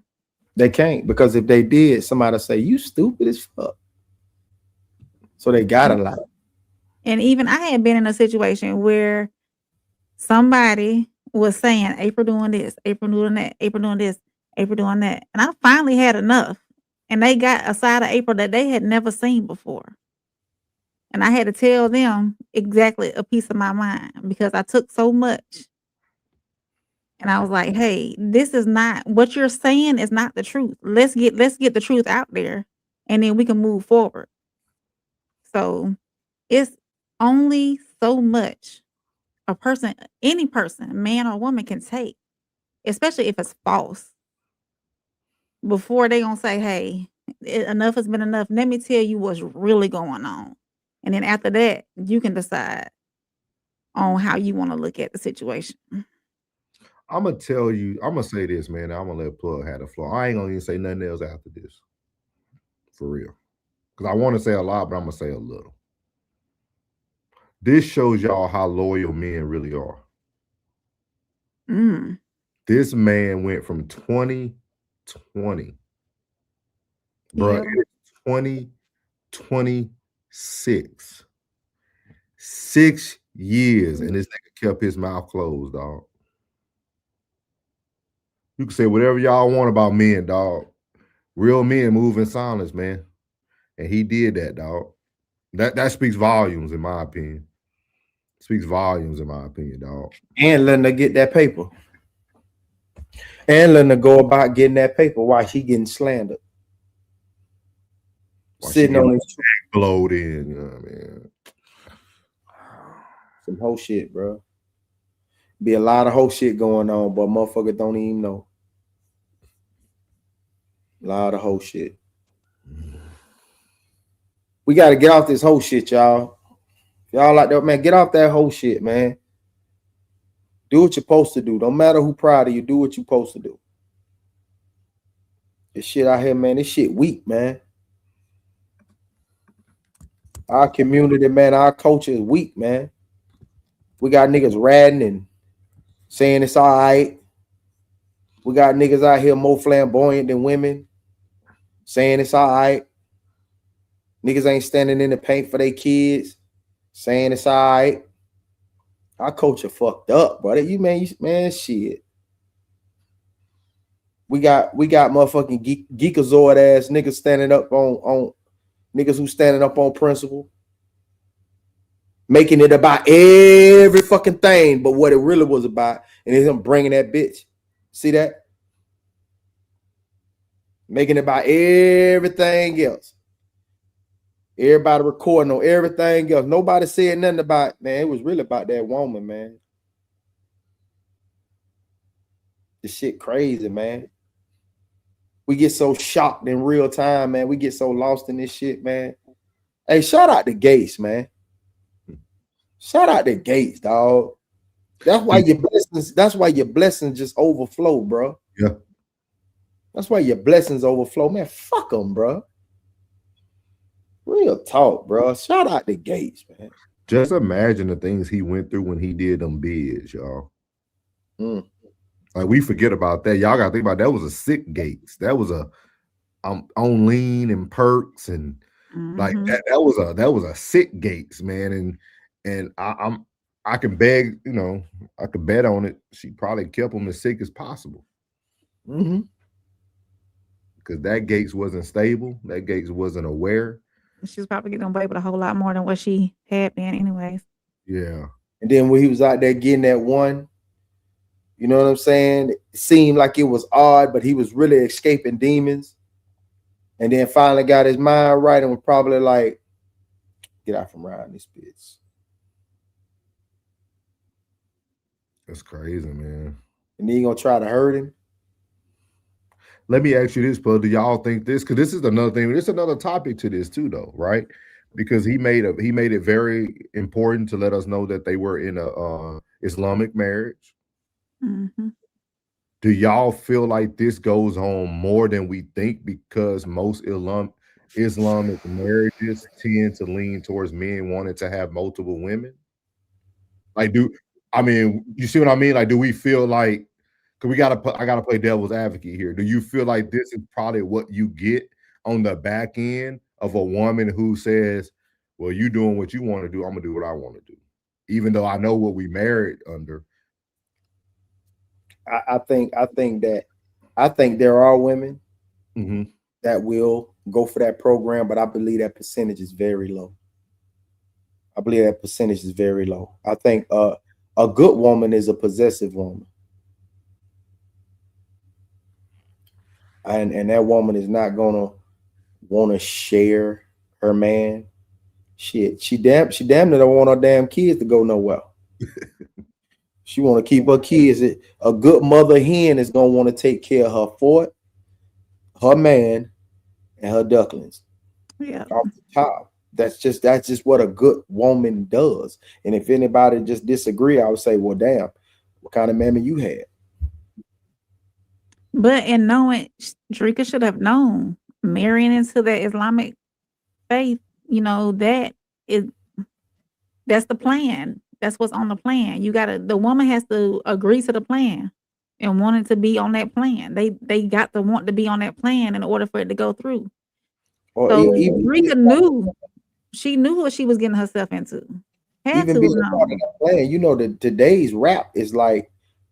They can't, because if they did, somebody say you stupid as fuck. So they gotta lie. And even I had been in a situation where somebody was saying, April doing this, April doing that, April doing this, April doing that. And I finally had enough. And they got a side of April that they had never seen before. And I had to tell them exactly a piece of my mind because I took so much. And I was like, hey, this is not what you're saying is not the truth. Let's get the truth out there and then we can move forward. So it's only so much a person, any person, man or woman, can take, especially if it's false, before they gonna say, hey, enough has been enough. Let me tell you what's really going on. And then after that, you can decide on how you want to look at the situation. I'm gonna tell you, I'm gonna say this, man. I'm gonna let Plug have the floor. I ain't gonna even say nothing else after this. For real. Because I want to say a lot, but I'm gonna say a little. This shows y'all how loyal men really are. This man went from 2020, bro, it's 2026. 6 Years, and this nigga kept his mouth closed, dog. You can say whatever y'all want about men, dog. Real men move in silence, man. And he did that, dog. That speaks volumes, in my opinion. Speaks volumes, in my opinion, dog. And letting her get that paper. And letting her go about getting that paper while she getting slandered. While Sitting on his blowed in, you know what I mean? Some whole shit, bro. Be a lot of whole shit going on, but motherfuckers don't even know. A lot of whole shit. We got to get off this whole shit, y'all. Y'all like that, man. Get off that whole shit, man. Do what you're supposed to do. Don't matter who proud of you. Do what you're supposed to do. This shit out here, man. This shit weak, man. Our community, man. Our culture is weak, man. We got niggas ratting and saying it's all right. We got niggas out here more flamboyant than women, saying it's all right. Niggas ain't standing in the paint for their kids, saying it's all right. Our culture fucked up, brother. Man, shit. We got motherfucking geekazord ass niggas standing up on niggas who standing up on principle, making it about every fucking thing, but what it really was about, and it's him bringing that bitch. See that? Making it about everything else. Everybody recording on everything else. Nobody said nothing about, man. It was really about that woman, man. This shit crazy, man. We get so shocked in real time, man. We get so lost in this shit, man. Hey, shout out to Gates, man. Shout out to Gates, dog. That's why your blessings just overflow, bro. Yeah. That's why your blessings overflow, man. Fuck them, bro. Real talk, bro. Shout out to Gates, man. Just imagine the things he went through when he did them bids, y'all. Like, we forget about that. Y'all gotta think about that was a sick Gates. That was a on lean and perks and like that was a sick Gates, man. And I can beg, you know, I could bet on it. She probably kept him as sick as possible. Because that Gates wasn't stable. That Gates wasn't aware. She's probably getting away with a whole lot more than what she had been anyways. Yeah. And then when he was out there getting that one, you know what I'm saying? It seemed like it was odd, but he was really escaping demons. And then finally got his mind right and was probably like, get out from around this bitch. That's crazy, man. And then you gonna try to hurt him? Let me ask you this, Bud. Do y'all think this? Because this is another thing. There's another topic to this too, though, right? Because he made it very important to let us know that they were in a Islamic marriage. Do y'all feel like this goes on more than we think because most Islamic marriages tend to lean towards men wanting to have multiple women? Like, you see what I mean? Like, do we feel like, because I gotta play devil's advocate here. Do you feel like this is probably what you get on the back end of a woman who says, well, you doing what you want to do, I'm gonna do what I want to do, even though I know what we married under? I think there are women that will go for that program, but I believe that percentage is very low. I think a good woman is a possessive woman. And that woman is not gonna want to share her man. Shit, she damn near don't want her damn kids to go nowhere. She want to keep her kids. A good mother hen is gonna want to take care of her fort, her man, and her ducklings. Yeah. Off the top. That's just what a good woman does. And if anybody just disagree, I would say, well, damn, what kind of mammy you had? But in knowing, Drika should have known, marrying into the Islamic faith, you know, that's the plan. That's what's on the plan. The woman has to agree to the plan and wanted to be on that plan. They got to want to be on that plan in order for it to go through. So Drika knew, she knew what she was getting herself into. Had even to being have a part of known. that plan. You know, today's rap is like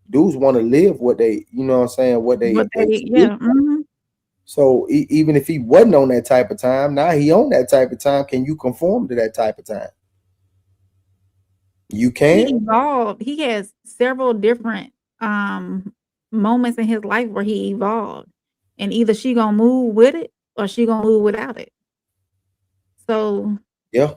dudes want to live what they, you know what I'm saying, what But they they, yeah. So even if he wasn't on that type of time, now he on that type of time. Can you conform to that type of time? You He can. evolved. He has several different moments in his life where he evolved. And either she gonna move with it or she gonna move without it. So Yeah.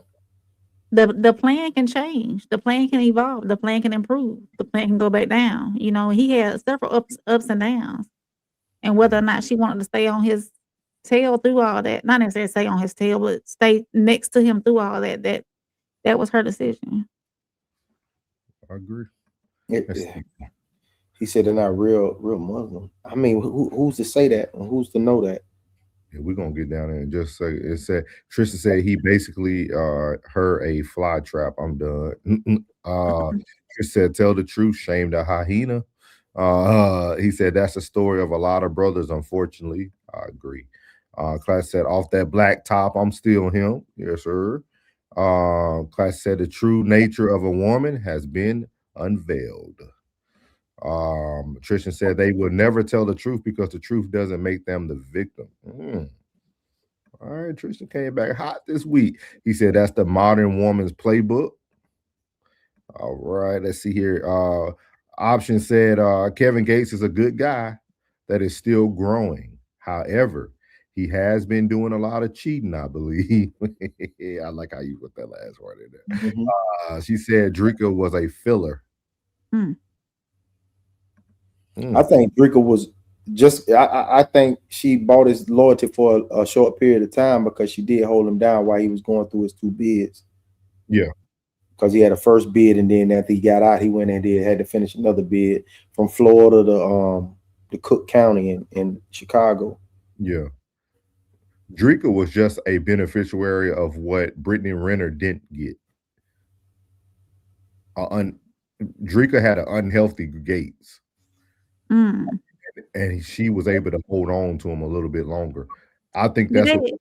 the plan can change. The plan can evolve. The plan can improve. The plan can go back down. You know, he had several ups and downs. And whether or not she wanted to stay on his tail through all that, not necessarily stay on his tail, but stay next to him through all that, that was her decision. I agree. He said they're not real Muslim. I mean, who's to say that? And who's to know that? Yeah, we're gonna get down there and just say it said Tristan said he basically her a fly trap. I'm done. Tristan said, tell the truth, shame the hyena. He said that's a story of a lot of brothers, unfortunately. I agree. Class said off that black top, I'm still him. Yes, sir. Class said the true nature of a woman has been unveiled. Tristan said they will never tell the truth because the truth doesn't make them the victim. All right, Tristan came back hot this week. He said that's the modern woman's playbook. All right, let's see here. Option said Kevin Gates is a good guy that is still growing. However, he has been doing a lot of cheating, I believe. I like how you put that last word in there. Mm-hmm. She said Drika was a filler. I think Drika was just. I think she bought his loyalty for a short period of time because she did hold him down while he was going through his 2 bids. Yeah, because he had a first bid, and then after he got out, he went and had to finish another bid from Florida to Cook County in Chicago. Yeah. Drika was just a beneficiary of what Brittany Renner didn't get. Drika had an unhealthy Gates. And she was able to hold on to him a little bit longer. I think that's what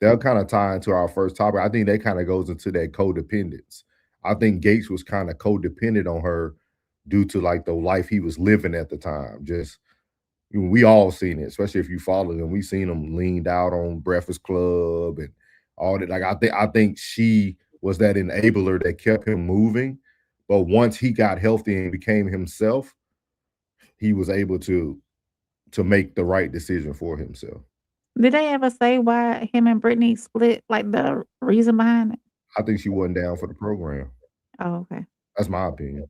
they'll kind of tie into our first topic. I think that kind of goes into that codependence. I think Gates was kind of codependent on her due to like the life he was living at the time. Just we all seen it, especially if you follow him. We seen him leaned out on Breakfast Club and all that. Like I think she was that enabler that kept him moving. But once he got healthy and became himself, he was able to make the right decision for himself. Did they ever say why him and Brittany split? Like the reason behind it? I think she wasn't down for the program. Oh, okay. That's my opinion.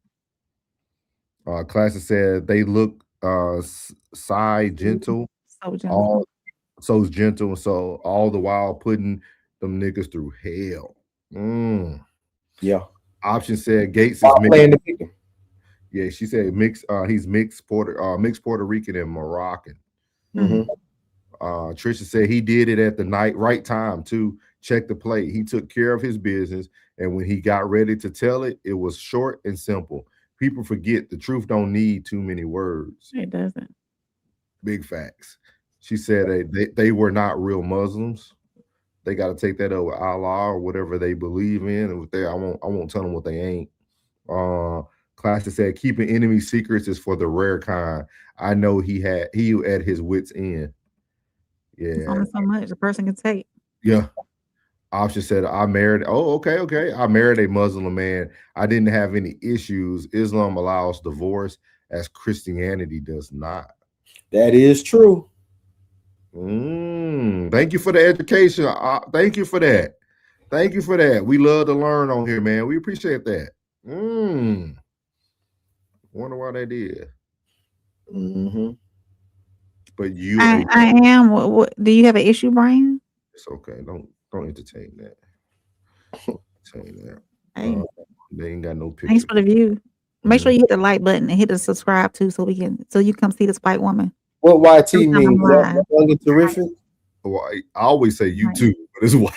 Classic said they look gentle. So gentle. So gentle, so all the while putting them niggas through hell. Yeah. Option said Gates is mixed. Yeah, she said mixed. He's mixed Puerto Rican and Moroccan. Trisha said he did it at the right time too. Check the plate. He took care of his business, and when he got ready to tell it, it was short and simple. People forget the truth don't need too many words. It doesn't. Big facts. She said they were not real Muslims. They got to take that up with Allah or whatever they believe in. And I won't tell them what they ain't. Classic said keeping enemy secrets is for the rare kind. I know he at his wits end. Yeah. It's only so much a person can take. Yeah. Option said I married. Oh, okay. I married a Muslim man. I didn't have any issues. Islam allows divorce as Christianity does not. That is true. Thank you for the education. Thank you for that. Thank you for that. We love to learn on here, man. We appreciate that. Wonder why they did. But you, I am. What do you have an issue, Brian? It's okay. Don't entertain that. Entertain that. Hey. They ain't got no picture. Thanks for the view. Make sure you hit the like button and hit the subscribe too, so you come see this white woman. What YT means? Terrific. Well, I always say YouTube, but it's white.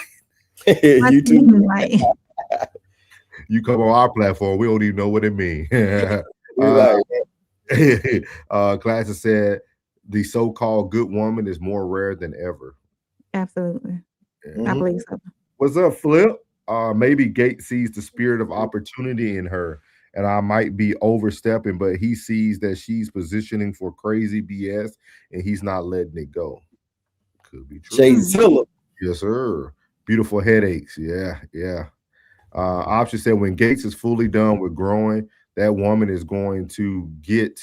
YouTube. Right. You come on our platform, we don't even know what it means. Classic said the so-called good woman is more rare than ever. Absolutely. I believe so. What's up, Flip? maybe Gates sees the spirit of opportunity in her, and I might be overstepping, but he sees that she's positioning for crazy BS, and he's not letting it go. Could be true. Jay Zilla. Yes, sir. Beautiful headaches. Yeah, yeah. Option said when Gates is fully done with growing, that woman is going to get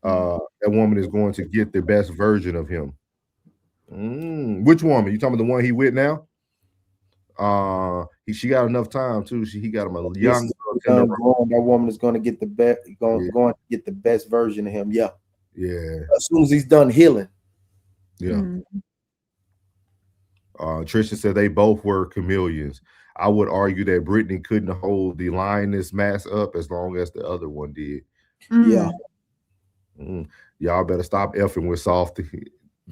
the best version of him. Which woman? You talking about the one he with now? She got enough time too. He got him a young. That woman is going to get the best. Going to get the best version of him. Yeah, yeah. As soon as he's done healing. Yeah. Trisha said they both were chameleons. I would argue that Brittany couldn't hold the lioness mask up as long as the other one did. Yeah. Y'all better stop effing with Softy.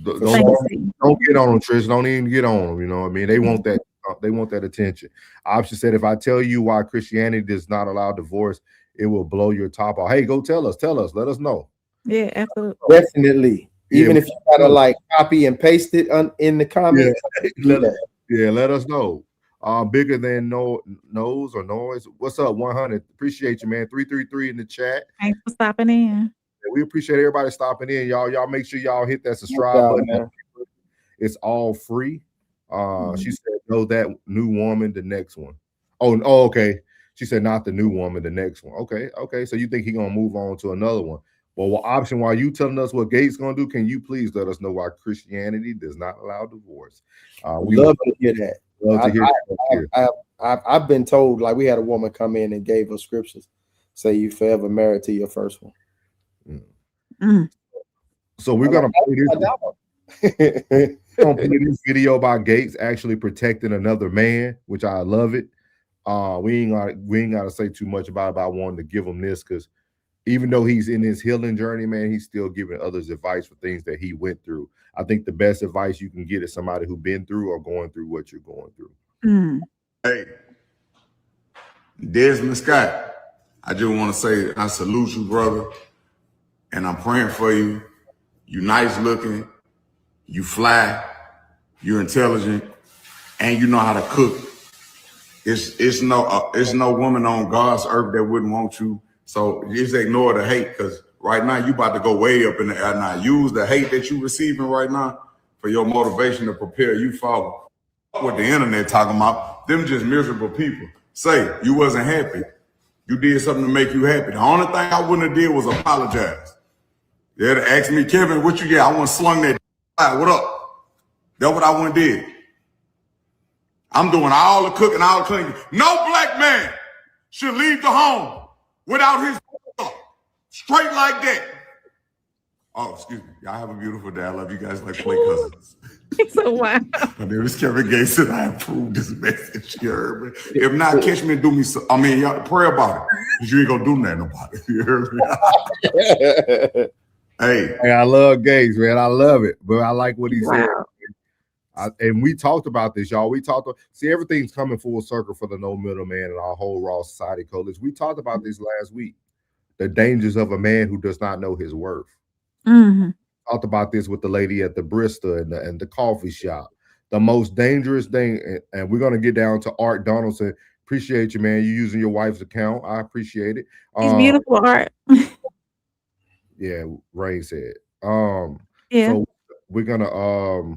Don't get on them, Trish. Don't even get on them. You know what I mean? They want that. They want that attention. Option said, if I tell you why Christianity does not allow divorce, it will blow your top off. Hey, go tell us. Let us know. Yeah, absolutely. Definitely. Even if you gotta like copy and paste it in the comments. Let us know. Bigger than nose or noise. What's up, 100? Appreciate you, man. 333 in the chat. Thanks for stopping in. We appreciate everybody stopping in, y'all. Y'all make sure y'all hit that subscribe button. Man. It's all free. She said, no, that new woman, the next one. Oh, okay. She said, not the new woman, the next one. Okay. So you think he's gonna move on to another one? Well, option, while you telling us what Gates gonna do, can you please let us know why Christianity does not allow divorce? We love to hear that. I've been told, like, we had a woman come in and gave us scriptures, say you forever married to your first one. So we're gonna play this video about Gates actually protecting another man, which I love it. We ain't gotta say too much about it, but I wanted to give him this because even though he's in his healing journey, man, he's still giving others advice for things that he went through. I think the best advice you can get is somebody who's been through or going through what you're going through. Hey, Desmond Scott, I just want to say I salute you, brother, and I'm praying for you. You nice looking, you fly, you're intelligent, and you know how to cook. It's no woman on God's earth that wouldn't want you. So just ignore the hate, because right now you about to go way up in the air. Now use the hate that you receiving right now for your motivation to prepare you for what the internet talking about. Them just miserable people. Say you wasn't happy. You did something to make you happy. The only thing I wouldn't have did was apologize. They'd ask me, Kevin, what you get? I want to slung that. What up? That's what I wouldn't did. I'm doing all the cooking, all the cleaning. No black man should leave the home without his straight like that. Oh, excuse me. Y'all have a beautiful day. I love you guys like play cousins. So wow. My name is Kevin Gates, and I approve this message. You heard me? If not, catch me and do me. Y'all pray about it, because you ain't gonna do nothing about it. You heard me? Hey, I love Gates, man. I love it, but I like what he said. And we talked about this, y'all. See, everything's coming full circle for the No Middleman and our whole Raw Society coalition. We talked about this last week. The dangers of a man who does not know his worth. Talked about this with the lady at the Bristol and the coffee shop. The most dangerous thing, and we're gonna get down to Art Donaldson. Appreciate you, man. You using your wife's account. I appreciate it. He's beautiful, Art. Yeah, Rain said. Yeah. So we're gonna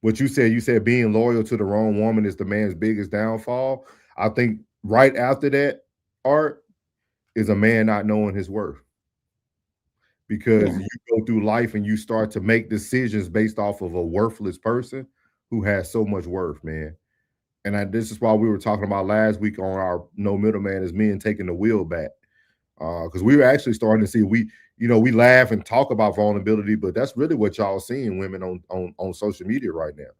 what you said being loyal to the wrong woman is the man's biggest downfall. I think right after that, Art, is a man not knowing his worth. Because you go through life and you start to make decisions based off of a worthless person who has so much worth, man. And this is why we were talking about last week on our No Middleman is men taking the wheel back. Because we were actually starting to see, we laugh and talk about vulnerability, but that's really what y'all seeing women on social media right now.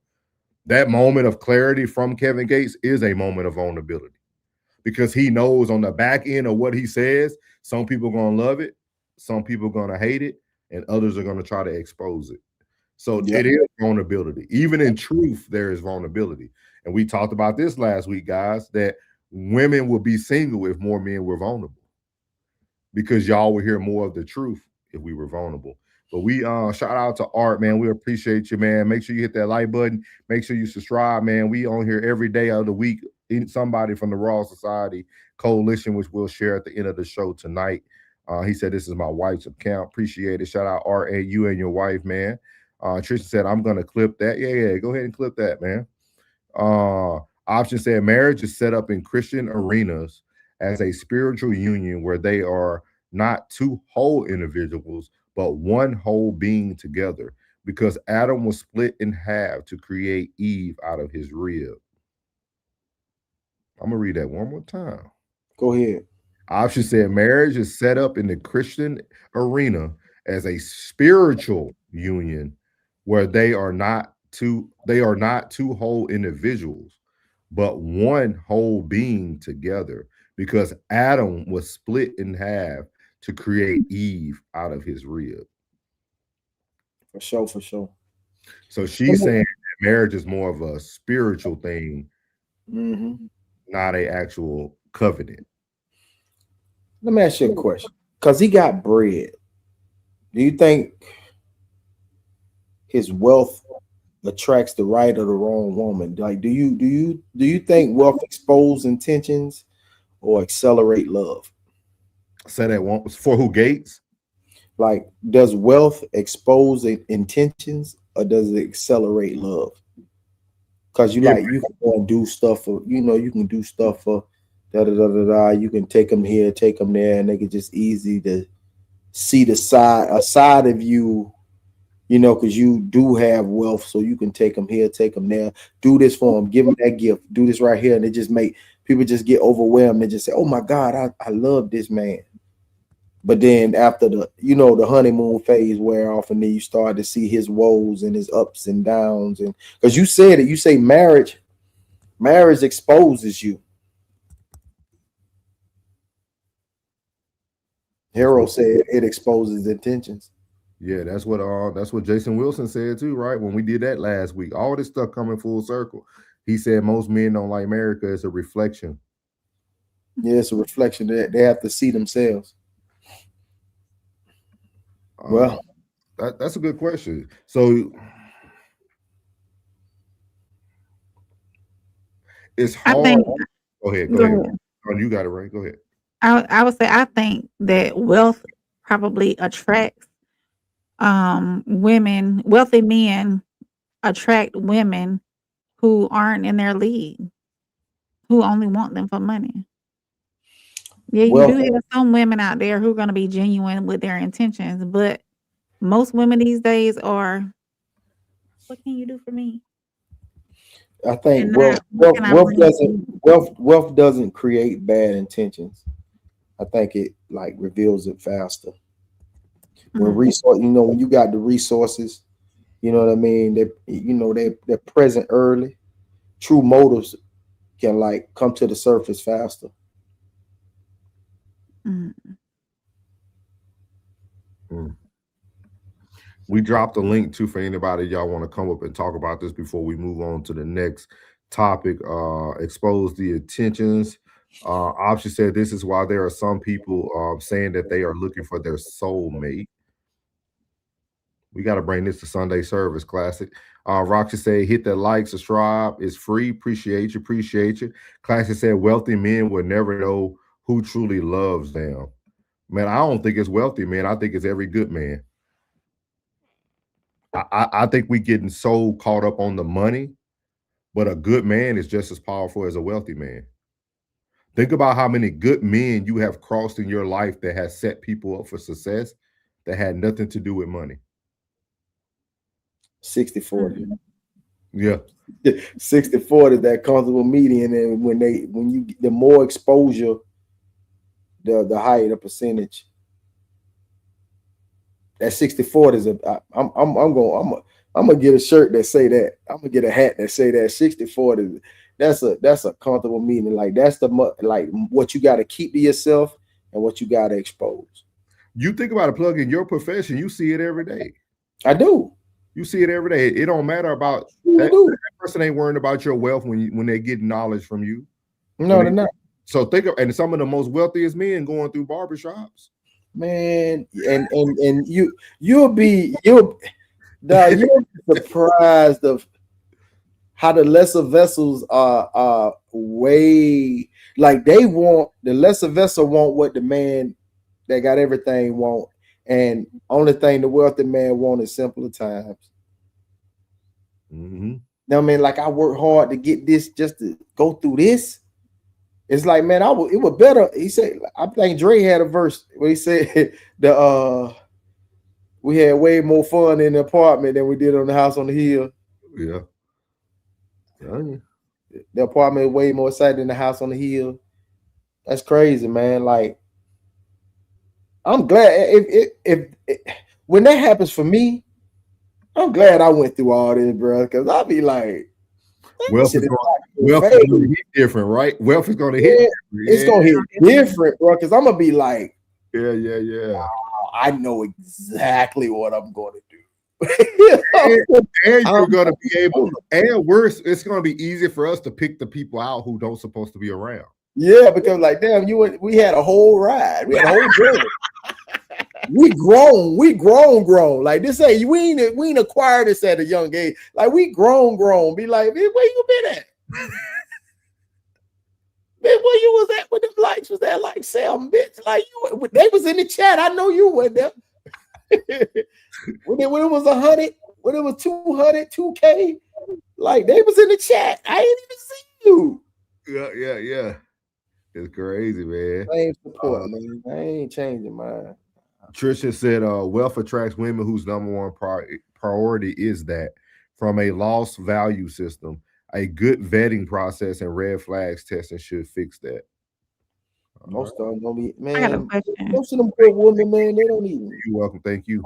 That moment of clarity from Kevin Gates is a moment of vulnerability, because he knows on the back end of what he says, some people are going to love it, some people are going to hate it, and others are going to try to expose it. So it is vulnerability. Even in truth, there is vulnerability. And we talked about this last week, guys, that women would be single if more men were vulnerable, because y'all would hear more of the truth if we were vulnerable. But we shout out to Art, man. We appreciate you, man. Make sure you hit that like button. Make sure you subscribe, man. We on here every day of the week somebody from the Royal Society Coalition, which we'll share at the end of the show tonight. He said, this is my wife's account. Appreciate it. Shout out RA, you and your wife, man. Trisha said, I'm going to clip that. Yeah. Go ahead and clip that, man. Option said, marriage is set up in Christian arenas as a spiritual union where they are not two whole individuals, but one whole being together, because Adam was split in half to create Eve out of his rib. I'm going to read that one more time. Go ahead. Option said, marriage is set up in the Christian arena as a spiritual union where they are not two whole individuals, but one whole being together, because Adam was split in half to create Eve out of his rib. For sure. So she's saying that marriage is more of a spiritual thing, not an actual covenant. Let me ask you a question. Because he got bread, do you think his wealth attracts the right or the wrong woman? Like, do you think wealth expose intentions or accelerate love? Say that one for who, Gates? Like, does wealth expose intentions or does it accelerate love? Because you can go and do stuff for, you can do stuff for you can take them here, take them there, and they can just easy to see a side of you, because you do have wealth, so you can take them here, take them there, do this for them, give them that gift, do this right here, and it just make people just get overwhelmed and just say, oh my God, I love this man. But then after the honeymoon phase wear off, and then you start to see his woes and his ups and downs, and because you say marriage exposes you. Hero said it exposes intentions. Yeah, that's what Jason Wilson said too, right? When we did that last week, all this stuff coming full circle. He said most men don't like America. It's a reflection. Yeah, it's a reflection that they have to see themselves. Well, that's a good question. So it's hard. Go ahead. Oh, you got it right. Go ahead. I would say I think that wealth probably attracts women. Wealthy men attract women who aren't in their league, who only want them for money. Yeah, you do have some women out there who are going to be genuine with their intentions, but most women these days are, what can you do for me? I think wealth doesn't create bad intentions. I think it reveals it faster. When when you got the resources, you know what I mean? They're present early. True motives can come to the surface faster. We dropped a link too for anybody y'all want to come up and talk about this before we move on to the next topic. Expose the intentions. Option said this is why there are some people saying that they are looking for their soulmate. We got to bring this to Sunday service classic. Roxy said, hit that like, subscribe. It's free. Appreciate you. Classic said, wealthy men will never know who truly loves them. Man, I don't think it's wealthy men. I think it's every good man. I think we getting so caught up on the money, but a good man is just as powerful as a wealthy man. Think about how many good men you have crossed in your life that has set people up for success that had nothing to do with money. 60-40. Yeah. 60-40, that comfortable median. And the more exposure, the higher the percentage. That 60-40 is I'm gonna get a shirt that say that. I'm gonna get a hat that say that 60-40. That's a comfortable meaning. That's what you got to keep to yourself and what you got to expose. You think about a plug in your profession, you see it every day. I do. You see it every day. It don't matter about that person ain't worrying about your wealth when they get knowledge from you. No, they're not. So and some of the most wealthiest men going through barbershops. Man, and you'll be surprised of how the lesser vessels are way like they want the lesser vessel want what the man that got everything want, and only thing the wealthy man want is simpler times. Mm-hmm. Now, I mean, like I work hard to get this just to go through this. It's like, man, it was better. He said, I think Dre had a verse where he said we had way more fun in the apartment than we did on the house on the hill. Yeah. The apartment is way more exciting than the house on the hill. That's crazy, man. Like, I'm glad if when that happens for me, I'm glad I went through all this, bro. Because I'll be like, wealth is going to hit different, right? Wealth is going to hit. It's going to hit different, bro. Because I'm going to be like, yeah. I know exactly what I'm going to do. and you're going to be able, and worse, it's going to be easy for us to pick the people out who don't supposed to be around. Yeah, because like, damn, we had a whole ride. We had a whole journey. We grown. Like this ain't we ain't acquired this at a young age. Like we grown. Be like, man, where you been at? Man, where you was at when the lights was at like Sam, bitch? Like they was in the chat. I know you went there. when it was 100, when it was 200, 2K, like they was in the chat. I ain't even see you. Yeah. It's crazy, man. Same support, man. I ain't changing mine. Trisha said, wealth attracts women whose number one priority is that. From a lost value system, a good vetting process and red flags testing should fix that. Most of them don't be, man. I got a question. Most of them good women, man, they don't even. You're welcome. Thank you.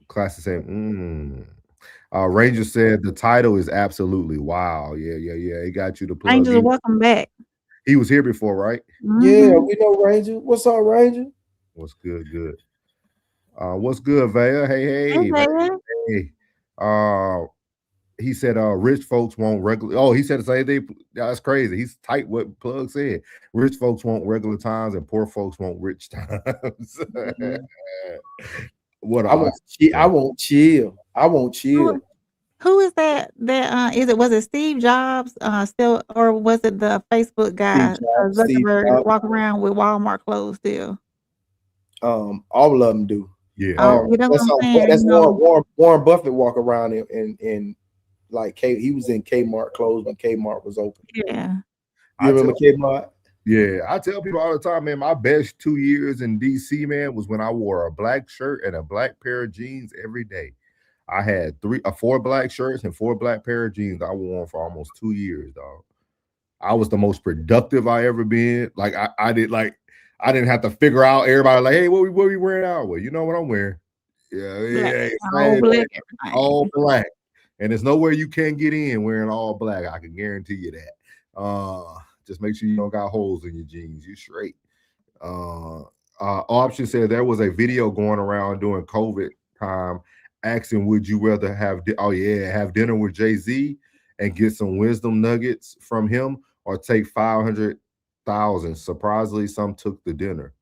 Class is saying, Ranger said the title is absolutely wow. Yeah. He got you to plug. Ranger, welcome back. He was here before, right? Yeah, we know Ranger. What's up, Ranger? What's good? What's good, Vaya? Hey. He said, rich folks want regular. Oh, he said the same thing. That's crazy. He's tight what Plug said. Rich folks want regular times and poor folks want rich times. What I won't chill. Who is that? Was it Steve Jobs still, or was it the Facebook guy Zuckerberg walk around with Walmart clothes still? All of them do. Yeah. That's Warren Buffett walk around in like he was in Kmart clothes when Kmart was open. Yeah. You remember Kmart? Yeah, I tell people all the time, man, my best 2 years in DC, man, was when I wore a black shirt and a black pair of jeans every day. I had 4 black shirts and 4 black pair of jeans I wore for almost 2 years, dog. I was the most productive I ever been. Like I didn't have to figure out everybody like, hey, what we wearing out with? You know what I'm wearing? Yeah. All black. And there's nowhere you can't get in wearing all black. I can guarantee you that. Just make sure you don't got holes in your jeans. You straight. Option said there was a video going around during COVID time asking, would you rather have dinner with Jay-Z and get some wisdom nuggets from him, or take 500,000? Surprisingly, some took the dinner.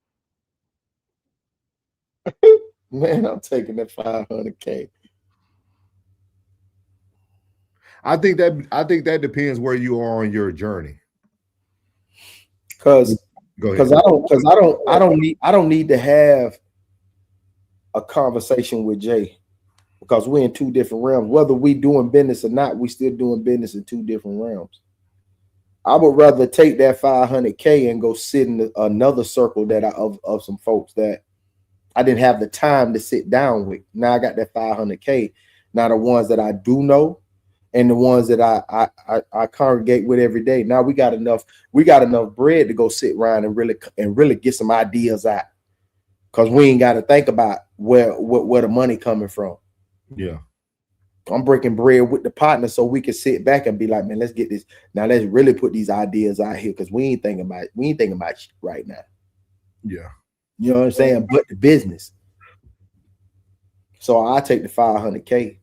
Man, I'm taking that 500K. I think that depends where you are on your journey. Because I don't need to have a conversation with Jay, because we're in 2 different realms. Whether we doing business or not, we still doing business in 2 different realms. I would rather take that 500K and go sit in another circle of some folks that I didn't have the time to sit down with. Now I got that 500K. Now the ones that I do know and the ones that I congregate with every day. Now we got enough bread to go sit around and really get some ideas out. Because we ain't got to think about where the money coming from. Yeah. I'm breaking bread with the partner so we can sit back and be like, man, let's get this. Now let's really put these ideas out here, because we ain't thinking about shit right now. Yeah. You know what I'm saying? But the business. So I take the 500K.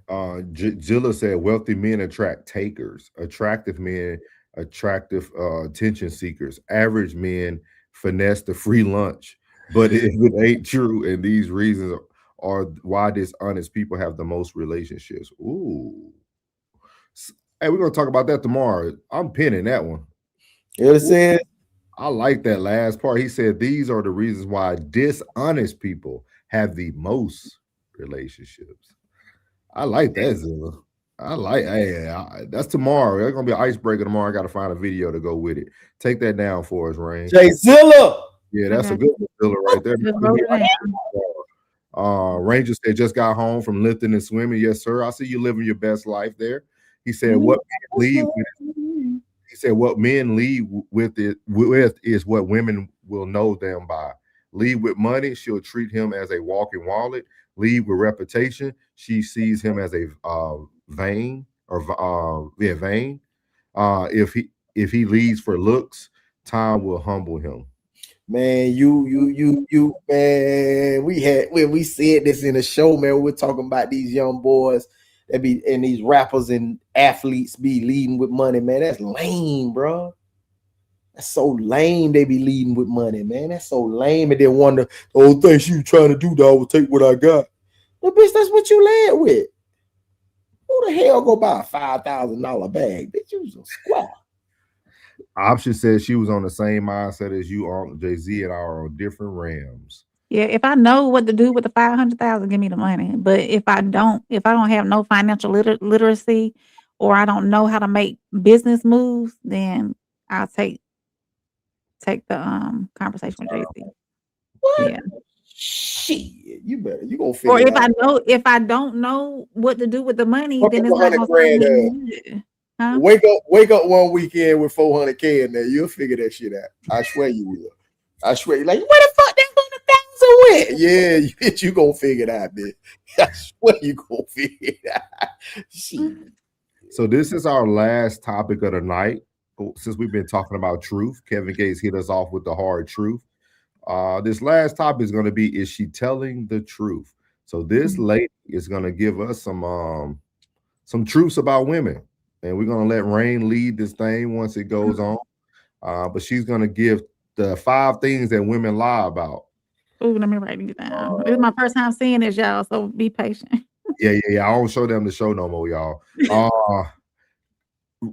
Jilla said wealthy men attract takers, attractive men attractive attention seekers, average men finesse the free lunch. But if it ain't true and these reasons or why dishonest people have the most relationships. Ooh. Hey, we're gonna talk about that tomorrow. I'm pinning that one. You know what I'm saying? I like that last part. He said these are the reasons why dishonest people have the most relationships. I like that, Zilla. That's tomorrow. That's gonna be an icebreaker tomorrow. I gotta find a video to go with it. Take that down for us, Rain. Jay Zilla. Yeah, that's a good one, Zilla, right there. Just wrote it down. Ranger said just got home from lifting and swimming. Yes, sir. I see you living your best life there. He said what men lead with. He said what men lead with is what women will know them by. Lead with money, she'll treat him as a walking wallet. Lead with reputation, she sees him as a vain. If he leads for looks, time will humble him. Man, man, we said this in the show, man. We're talking about these young boys that be and these rappers and athletes be leading with money, man. That's lame, bro. That's so lame. They be leading with money, man. That's so lame. And then wonder, the old thing she was trying to do, dog, would take what I got. Well, bitch, that's what you led with. Who the hell go buy a $5,000 bag? Bitch, you was a squaw. Option says she was on the same mindset as you on Jay-Z and I are on different realms. Yeah, if I know what to do with the 500,000, give me the money. But if I don't have no financial literacy, or I don't know how to make business moves, then I'll take the conversation with Jay-Z. What? Yeah. Shit, you gonna figure Or it out. if I don't know what to do with the money, What then the it's not 100 gonna grand, huh? Wake up one weekend with 400K in there. You'll figure that shit out. I swear you will. I swear you like, where the fuck that 100,000 went? Yeah, you gonna figure it out, bitch. I swear you gonna figure it out. Shit. So this is our last topic of the night. Since we've been talking about truth, Kevin Gates hit us off with the hard truth. This last topic is going to be, is she telling the truth? So this lady is going to give us some truths about women, and we're going to let Rain lead this thing once it goes on. But she's going to give the 5 things that women lie about. Oh, let me write it down. This is my first time seeing this, y'all, so be patient. Yeah. I don't show them the show no more, y'all.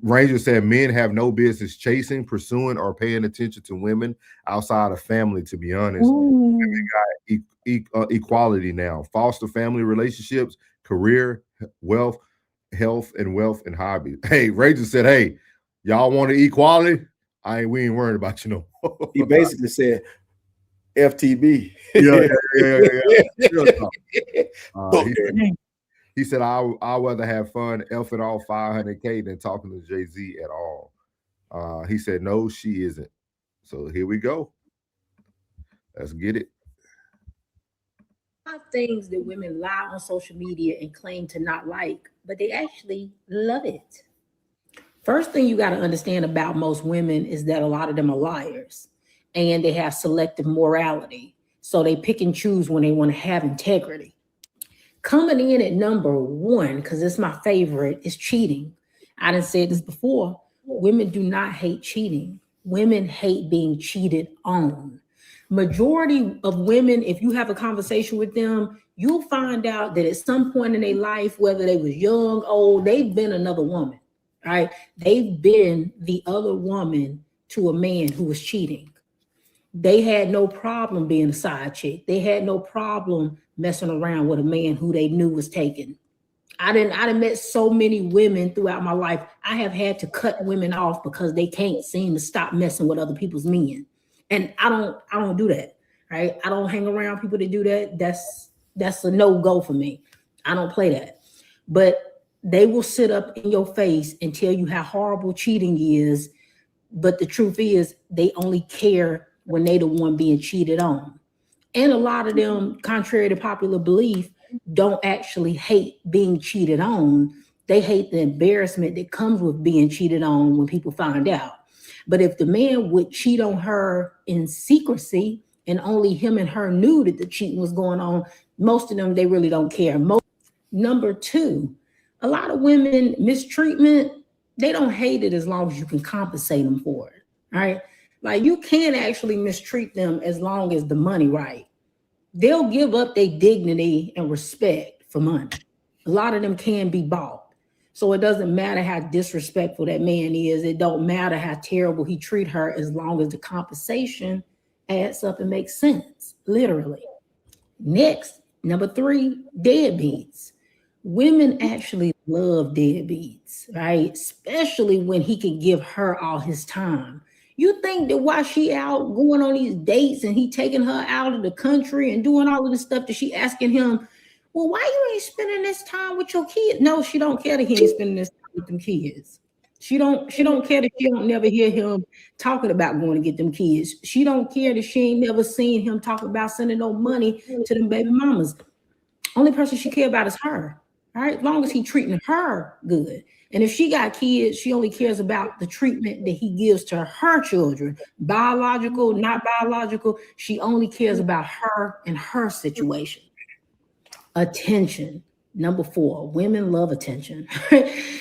Ranger said men have no business chasing, pursuing, or paying attention to women outside of family, to be honest. Women got equality now. Foster family relationships, career, wealth, health, and hobbies. Hey, Ranger said, hey, y'all want equality? We ain't worried about you no more. He basically said FTB. He said, I'd rather have fun effing off 500K than talking to Jay-Z at all. He said, no, she isn't. So here we go. Let's get it. 5 things that women lie on social media and claim to not like, but they actually love it. First thing you got to understand about most women is that a lot of them are liars, and they have selective morality. So they pick and choose when they want to have integrity. Coming in at number 1, because it's my favorite, is cheating. I done said this before. Women do not hate cheating. Women hate being cheated on. Majority of women, if you have a conversation with them, you'll find out that at some point in their life, whether they was young, old, they've been another woman, right? They've been the other woman to a man who was cheating. They had no problem being a side chick. They had no problem messing around with a man who they knew was taken. I done met so many women throughout my life. I have had to cut women off because they can't seem to stop messing with other people's men. And I don't do that, right? I don't hang around people that do that. That's a no-go for me. I don't play that. But they will sit up in your face and tell you how horrible cheating is. But the truth is they only care when they the one being cheated on. And a lot of them, contrary to popular belief, don't actually hate being cheated on. They hate the embarrassment that comes with being cheated on when people find out. But if the man would cheat on her in secrecy and only him and her knew that the cheating was going on, most of them, they really don't care. Number 2, a lot of women mistreatment, they don't hate it as long as you can compensate them for it, right? Like you can actually mistreat them as long as the money right. they'll give up their dignity and respect for money. A lot of them can be bought. So it doesn't matter how disrespectful that man is. It don't matter how terrible he treat her, as long as the compensation adds up and makes sense, literally. Next, number 3, deadbeats. Women actually love deadbeats, right? Especially when he can give her all his time. You think that while she out going on these dates and he taking her out of the country and doing all of the stuff that she asking him, well, why you ain't spending this time with your kids? No, she don't care that he ain't spending this time with them kids. She don't care that she don't never hear him talking about going to get them kids. She don't care that she ain't never seen him talk about sending no money to them baby mamas. Only person she care about is her. All right, as long as he treating her good. And if she got kids, she only cares about the treatment that he gives to her children. Biological, not biological. She only cares about her and her situation. Attention. Number 4, women love attention.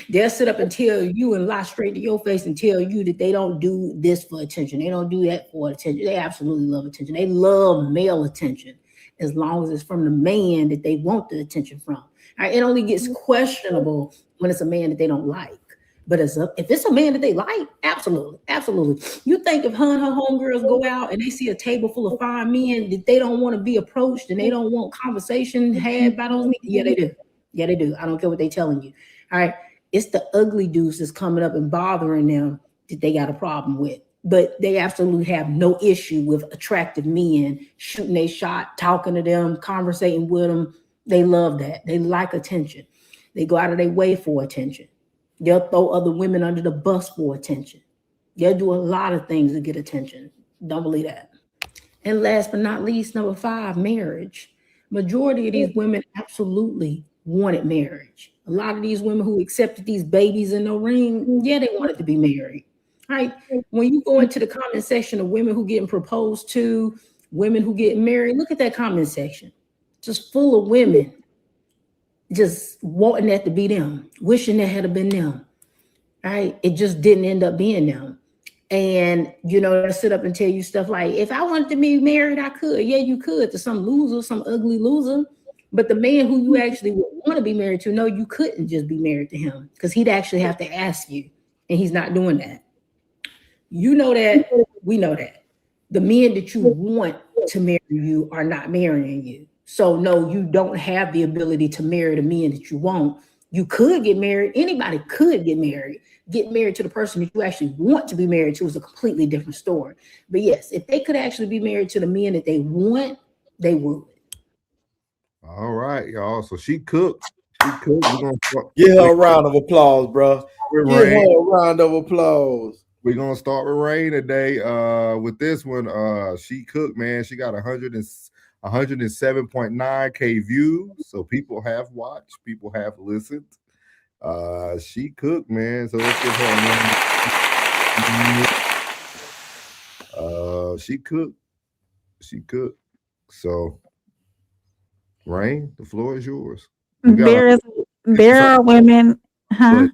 They'll sit up and tell you and lie straight to your face and tell you that they don't do this for attention. They don't do that for attention. They absolutely love attention. They love male attention, as long as it's from the man that they want the attention from. All right, it only gets questionable when it's a man that they don't like. But if it's a man that they like, absolutely, absolutely. You think if her and her homegirls go out and they see a table full of fine men that they don't want to be approached and they don't want conversation had by those men? Yeah, they do. Yeah, they do. I don't care what they're telling you. All right. It's the ugly dudes that's coming up and bothering them that they got a problem with. But they absolutely have no issue with attractive men shooting a shot, talking to them, conversating with them. They love that. They like attention. They go out of their way for attention. They'll throw other women under the bus for attention. They'll do a lot of things to get attention. Don't believe that. And last but not least, number 5, marriage. Majority of these women absolutely wanted marriage. A lot of these women who accepted these babies in the ring, yeah, they wanted to be married. Right? When you go into the comment section of women who getting proposed to, women who get married, look at that comment section. Just full of women just wanting that to be them, wishing that had been them. Right? It just didn't end up being them. And, you know, they'll sit up and tell you stuff like, if I wanted to be married, I could. Yeah, you could, to some loser, some ugly loser. But the man who you actually would want to be married to, no, you couldn't just be married to him, because he'd actually have to ask you. And he's not doing that. You know that. We know that. The men that you want to marry you are not marrying you. So, no, you don't have the ability to marry the men that you want. You could get married. Anybody could get married. Get married to the person that you actually want to be married to is a completely different story. But yes, if they could actually be married to the men that they want, they would. All right, y'all. So she cooked. She cooked. We're gonna give her a round of applause, bro. Give her a round of applause. We're gonna start with Rain today. With this one, she cooked, man. She got 107.9K views. So people have watched, people have listened. She cooked, man. So let's give her she cooked. She cooked. So Rain, the floor is yours. There are women, huh?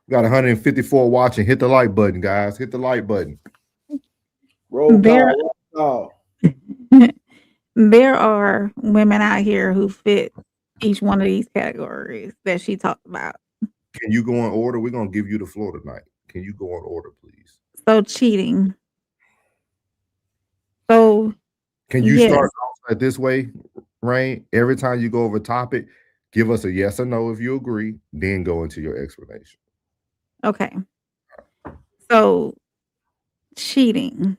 We got 154 watching. Hit the like button, guys. Hit the like button. Roll call. There are women out here who fit each one of these categories that she talked about. Can you go in order? We're going to give you the floor tonight. Can you go in order, please? So cheating. So can you start off this way, Rain? Every time you go over a topic, give us a yes or no if you agree, then go into your explanation. Okay. So cheating.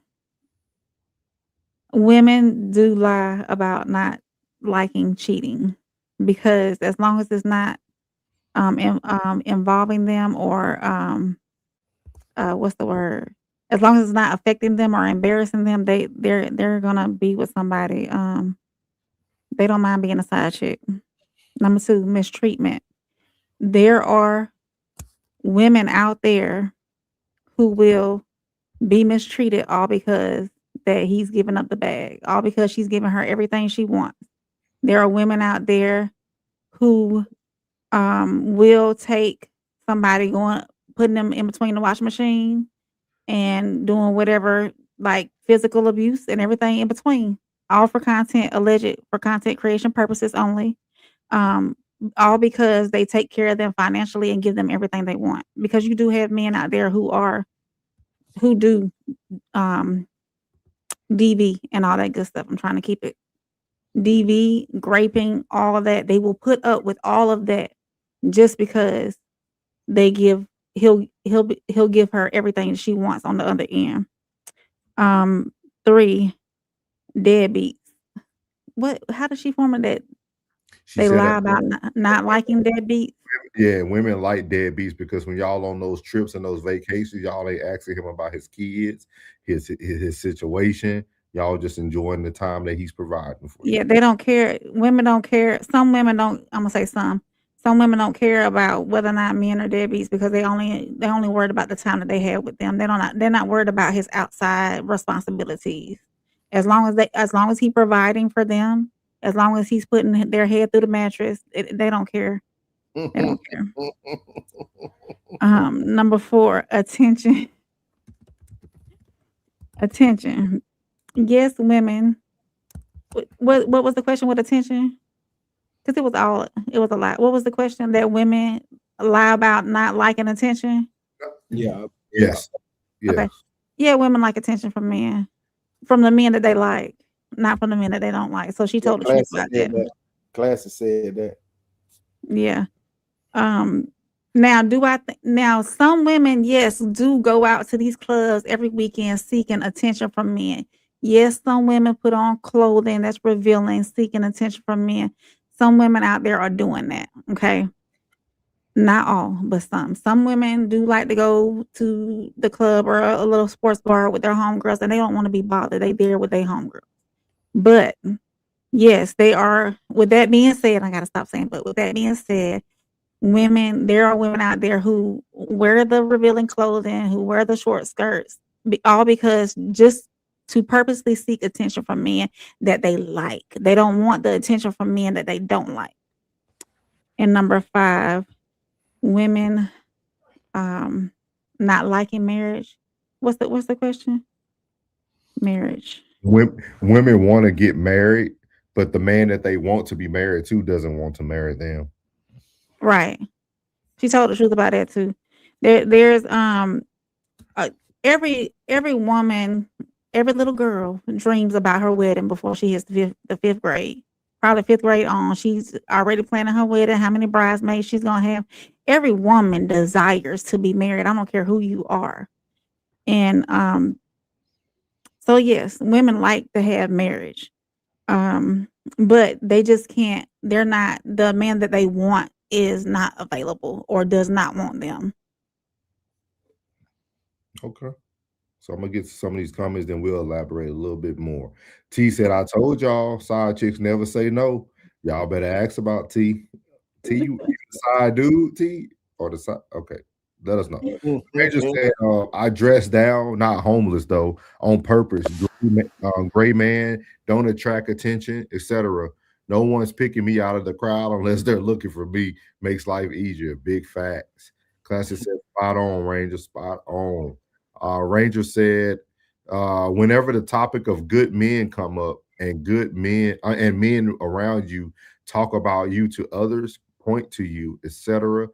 Women do lie about not liking cheating, because as long as it's not involving them or what's the word? As long as it's not affecting them or embarrassing them, they're gonna be with somebody. They don't mind being a side chick. Number 2, mistreatment. There are women out there who will be mistreated all because that he's giving up the bag, all because she's giving her everything she wants. There are women out there who will take somebody putting them in between the washing machine and doing whatever, like physical abuse and everything in between. all for alleged for content creation purposes only. All because they take care of them financially and give them everything they want. Because you do have men out there who do DV and all that good stuff. I'm trying to keep it DV, graping, all of that. They will put up with all of that just because he'll give her everything she wants on the other end. 3, deadbeats. How does she form it that they lie about not liking deadbeats? Yeah, women like deadbeats because when y'all on those trips and those vacations, y'all ain't asking him about his kids, his situation. Y'all just enjoying the time that he's providing for you. Yeah, they don't care. Women don't care. Some women don't. I'm gonna say some. Some women don't care about whether or not men are deadbeats because they only worried about the time that they have with them. They're not worried about his outside responsibilities. As long as he's providing for them, as long as he's putting their head through the mattress, they don't care. They don't care. Number 4, attention. Attention. Yes, women. What was the question with attention? Because it was a lot. What was the question? That women lie about not liking attention? Yeah. Yes. Okay. Yeah, women like attention from men. From the men that they like, not from the men that they don't like. So she told the truth about that. Classy said that. Yeah. Now some women, yes, do go out to these clubs every weekend seeking attention from men. Yes, some women put on clothing that's revealing, seeking attention from men. Some women out there are doing that. Okay. Not all, but some. Some women do like to go to the club or a little sports bar with their homegirls, and they don't want to be bothered. They there with their homegirls. But yes, they are. With that being said, I gotta stop saying, but with that being said, there are women out there who wear the revealing clothing, who wear the short skirts, all because just to purposely seek attention from men that they like. They don't want the attention from men that they don't like. And number 5, women not liking marriage. What's the question? Marriage. Women want to get married, but the man that they want to be married to doesn't want to marry them. Right. She told the truth about that too. There's every woman, every little girl dreams about her wedding before she hits the 5th grade. Probably 5th grade on. She's already planning her wedding, how many bridesmaids she's gonna have. Every woman desires to be married. I don't care who you are. And so yes, women like to have marriage. But they just can't, the man that they want is not available or does not want them. Okay. So I'm gonna get to some of these comments, then we'll elaborate a little bit more. T said, I told y'all side chicks never say no. Y'all better ask about T. T, you the side dude, T? Or the side? Okay. Let us know. They just said, I dress down, not homeless though, on purpose. Gray man, don't attract attention, etc. No one's picking me out of the crowd unless they're looking for me. Makes life easier. Big facts. Classic said, spot on, Ranger, spot on. Ranger said, whenever the topic of good men come up and good men and men around you talk about you to others, point to you, etc.,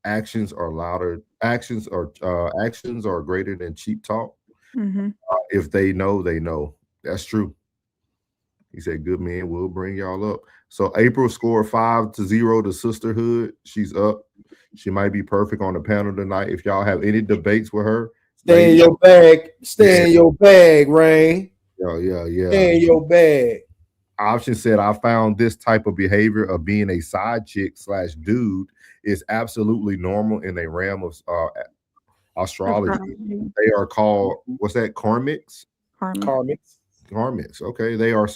actions are louder. Actions are greater than cheap talk. Mm-hmm. If they know, they know. That's true. He said, good men will bring y'all up. So April scored 5-0 to sisterhood. She's up. She might be perfect on the panel tonight. If y'all have any debates with her, stay in your bag. Stay in your bag, Rain. Yeah. Stay in your bag. Option said, I found this type of behavior of being a side chick / dude is absolutely normal in a realm of astrology. They are called, what's that? Karmics? Karmics. Okay. They are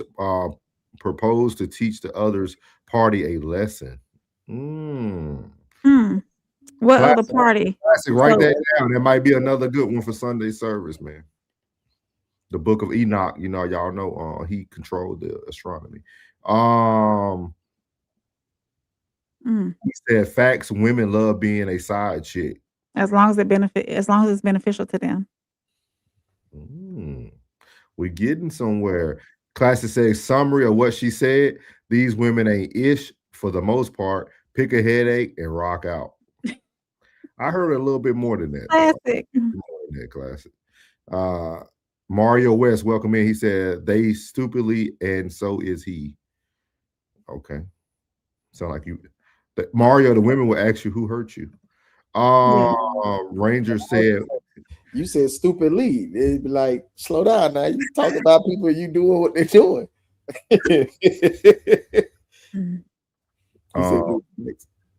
proposed to teach the others party a lesson. What other party? Classic. Write that down. There might be another good one for Sunday service, man. The Book of Enoch, y'all know he controlled the astronomy. He said, facts, women love being a side chick. As long as it's beneficial to them. We're getting somewhere. Classic says summary of what she said. These women ain't ish for the most part. Pick a headache and rock out. I heard a little bit more than that. Classic. Classic. Mario West, welcome in. He said they stupidly and so is he. Okay. Sound like you. Mario, the women will ask you who hurt you. Ranger said you said stupidly. It'd be like, slow down now. You talk about people, you doing what they're doing.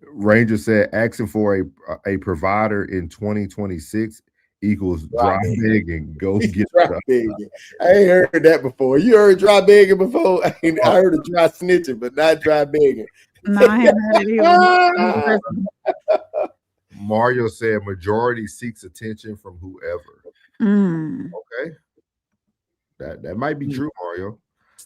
Ranger said asking for a provider in 2026 equals dry begging. Go get dry begging. I ain't heard that before. You heard dry begging before? I heard of dry snitching, but not dry begging. No, I haven't heard it either. Mario said majority seeks attention from whoever. Okay. That might be true, Mario.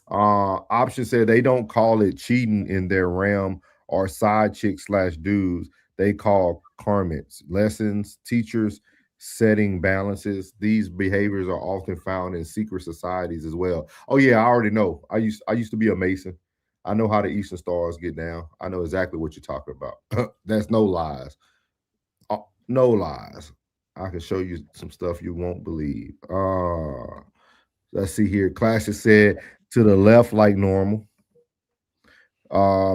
Option said they don't call it cheating in their realm or side chicks / dudes. They call karmits, lessons, teachers, setting balances. These behaviors are often found in secret societies as well. Oh yeah, I already know. I used to be a Mason. I know how the Eastern Stars get down. I know exactly what you're talking about. That's no lies. No lies. I can show you some stuff you won't believe. Let's see here. Classic said to the left like normal.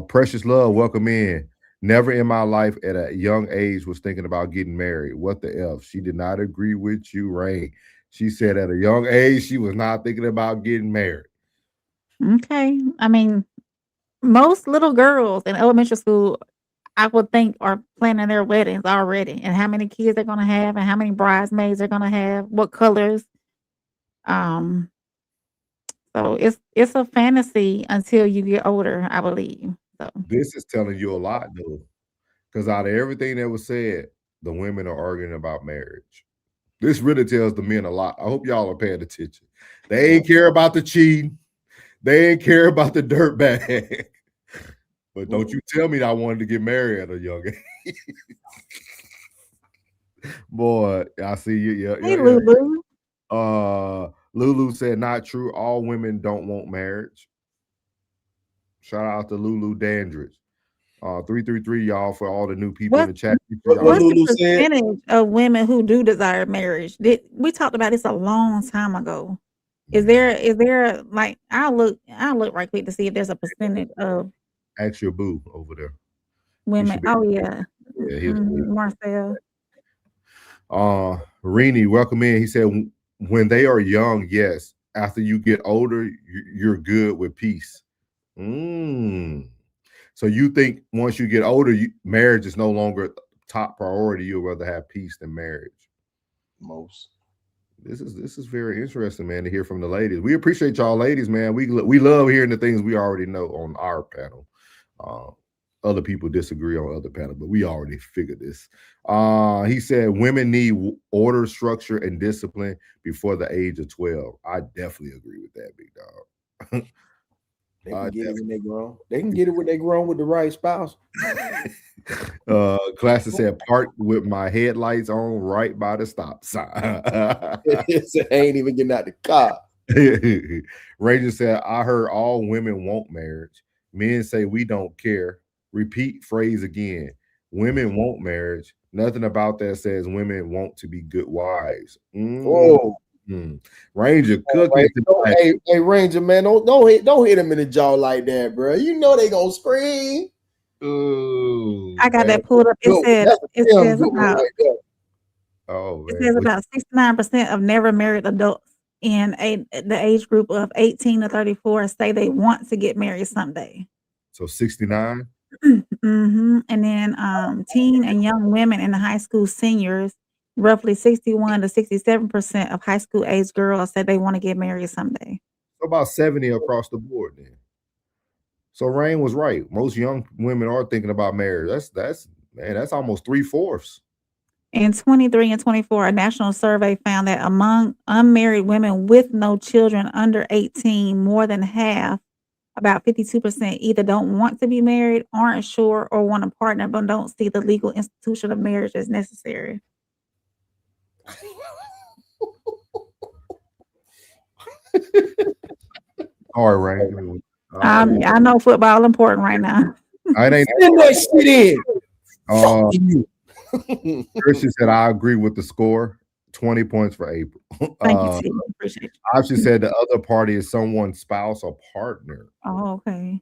Precious Love, welcome in. Never in my life at a young age was thinking about getting married. What the F? She did not agree with you, Ray. She said at a young age, she was not thinking about getting married. Okay. I mean, most little girls in elementary school, I would think, are planning their weddings already, and how many kids they're gonna have, and how many bridesmaids they're gonna have, what colors. So it's a fantasy until you get older, I believe. So this is telling you a lot, though, because out of everything that was said, the women are arguing about marriage. This really tells the men a lot. I hope y'all are paying attention. They ain't care about the cheating. They ain't care about the dirt bag. But don't you tell me I wanted to get married at a young age. Boy, I see you. Yeah, hey, Lulu. Lulu said, not true. All women don't want marriage. Shout out to Lulu Dandridge. 333, y'all, for all the new people in the chat. What's the percentage of women who do desire marriage? We talked about this a long time ago. Is there like I'll look right quick to see if there's a percentage of ask your boo over there. Women. Oh yeah. Marcel. Rini, welcome in. He said when they are young, yes. After you get older, you're good with peace. So you think once you get older, marriage is no longer top priority. You'd rather have peace than marriage. Most. This is very interesting, man, to hear from the ladies. We appreciate y'all ladies, man. We love hearing the things we already know on our panel. Other people disagree on other panels, but we already figured this. He said women need order, structure, and discipline before the age of 12. I definitely agree with that, big dog. They can get it when they grown. They can get it when they grown with the right spouse. Classic said, park with my headlights on right by the stop sign. I ain't even getting out the car. Ranger said, I heard all women want marriage. Men say we don't care. Repeat phrase again. Women want marriage. Nothing about that says women want to be good wives. Oh. Ranger cooking. Hey, Ranger, man, don't hit him in the jaw like that, bro. You know they gonna scream. Ooh, I got that pulled up. It says about 69% of never married adults in the age group of 18 to 34 say they want to get married someday. So 69. And then teen and young women in the high school seniors, roughly 61 to 67% of high school age girls said they want to get married someday. So about 70 across the board then. So Rain was right. Most young women are thinking about marriage. That's almost 3/4. In 23 and 24, a national survey found that among unmarried women with no children under 18, more than half, about 52%, either don't want to be married, aren't sure, or want a partner, but don't see the legal institution of marriage as necessary. All right, Rain. I know football important right now. I ain't. Send that shit in. Fuck you. Christian said, I agree with the score. 20 points for April. Thank you, T. Appreciate you. Option said the other party is someone's spouse or partner. Oh, okay.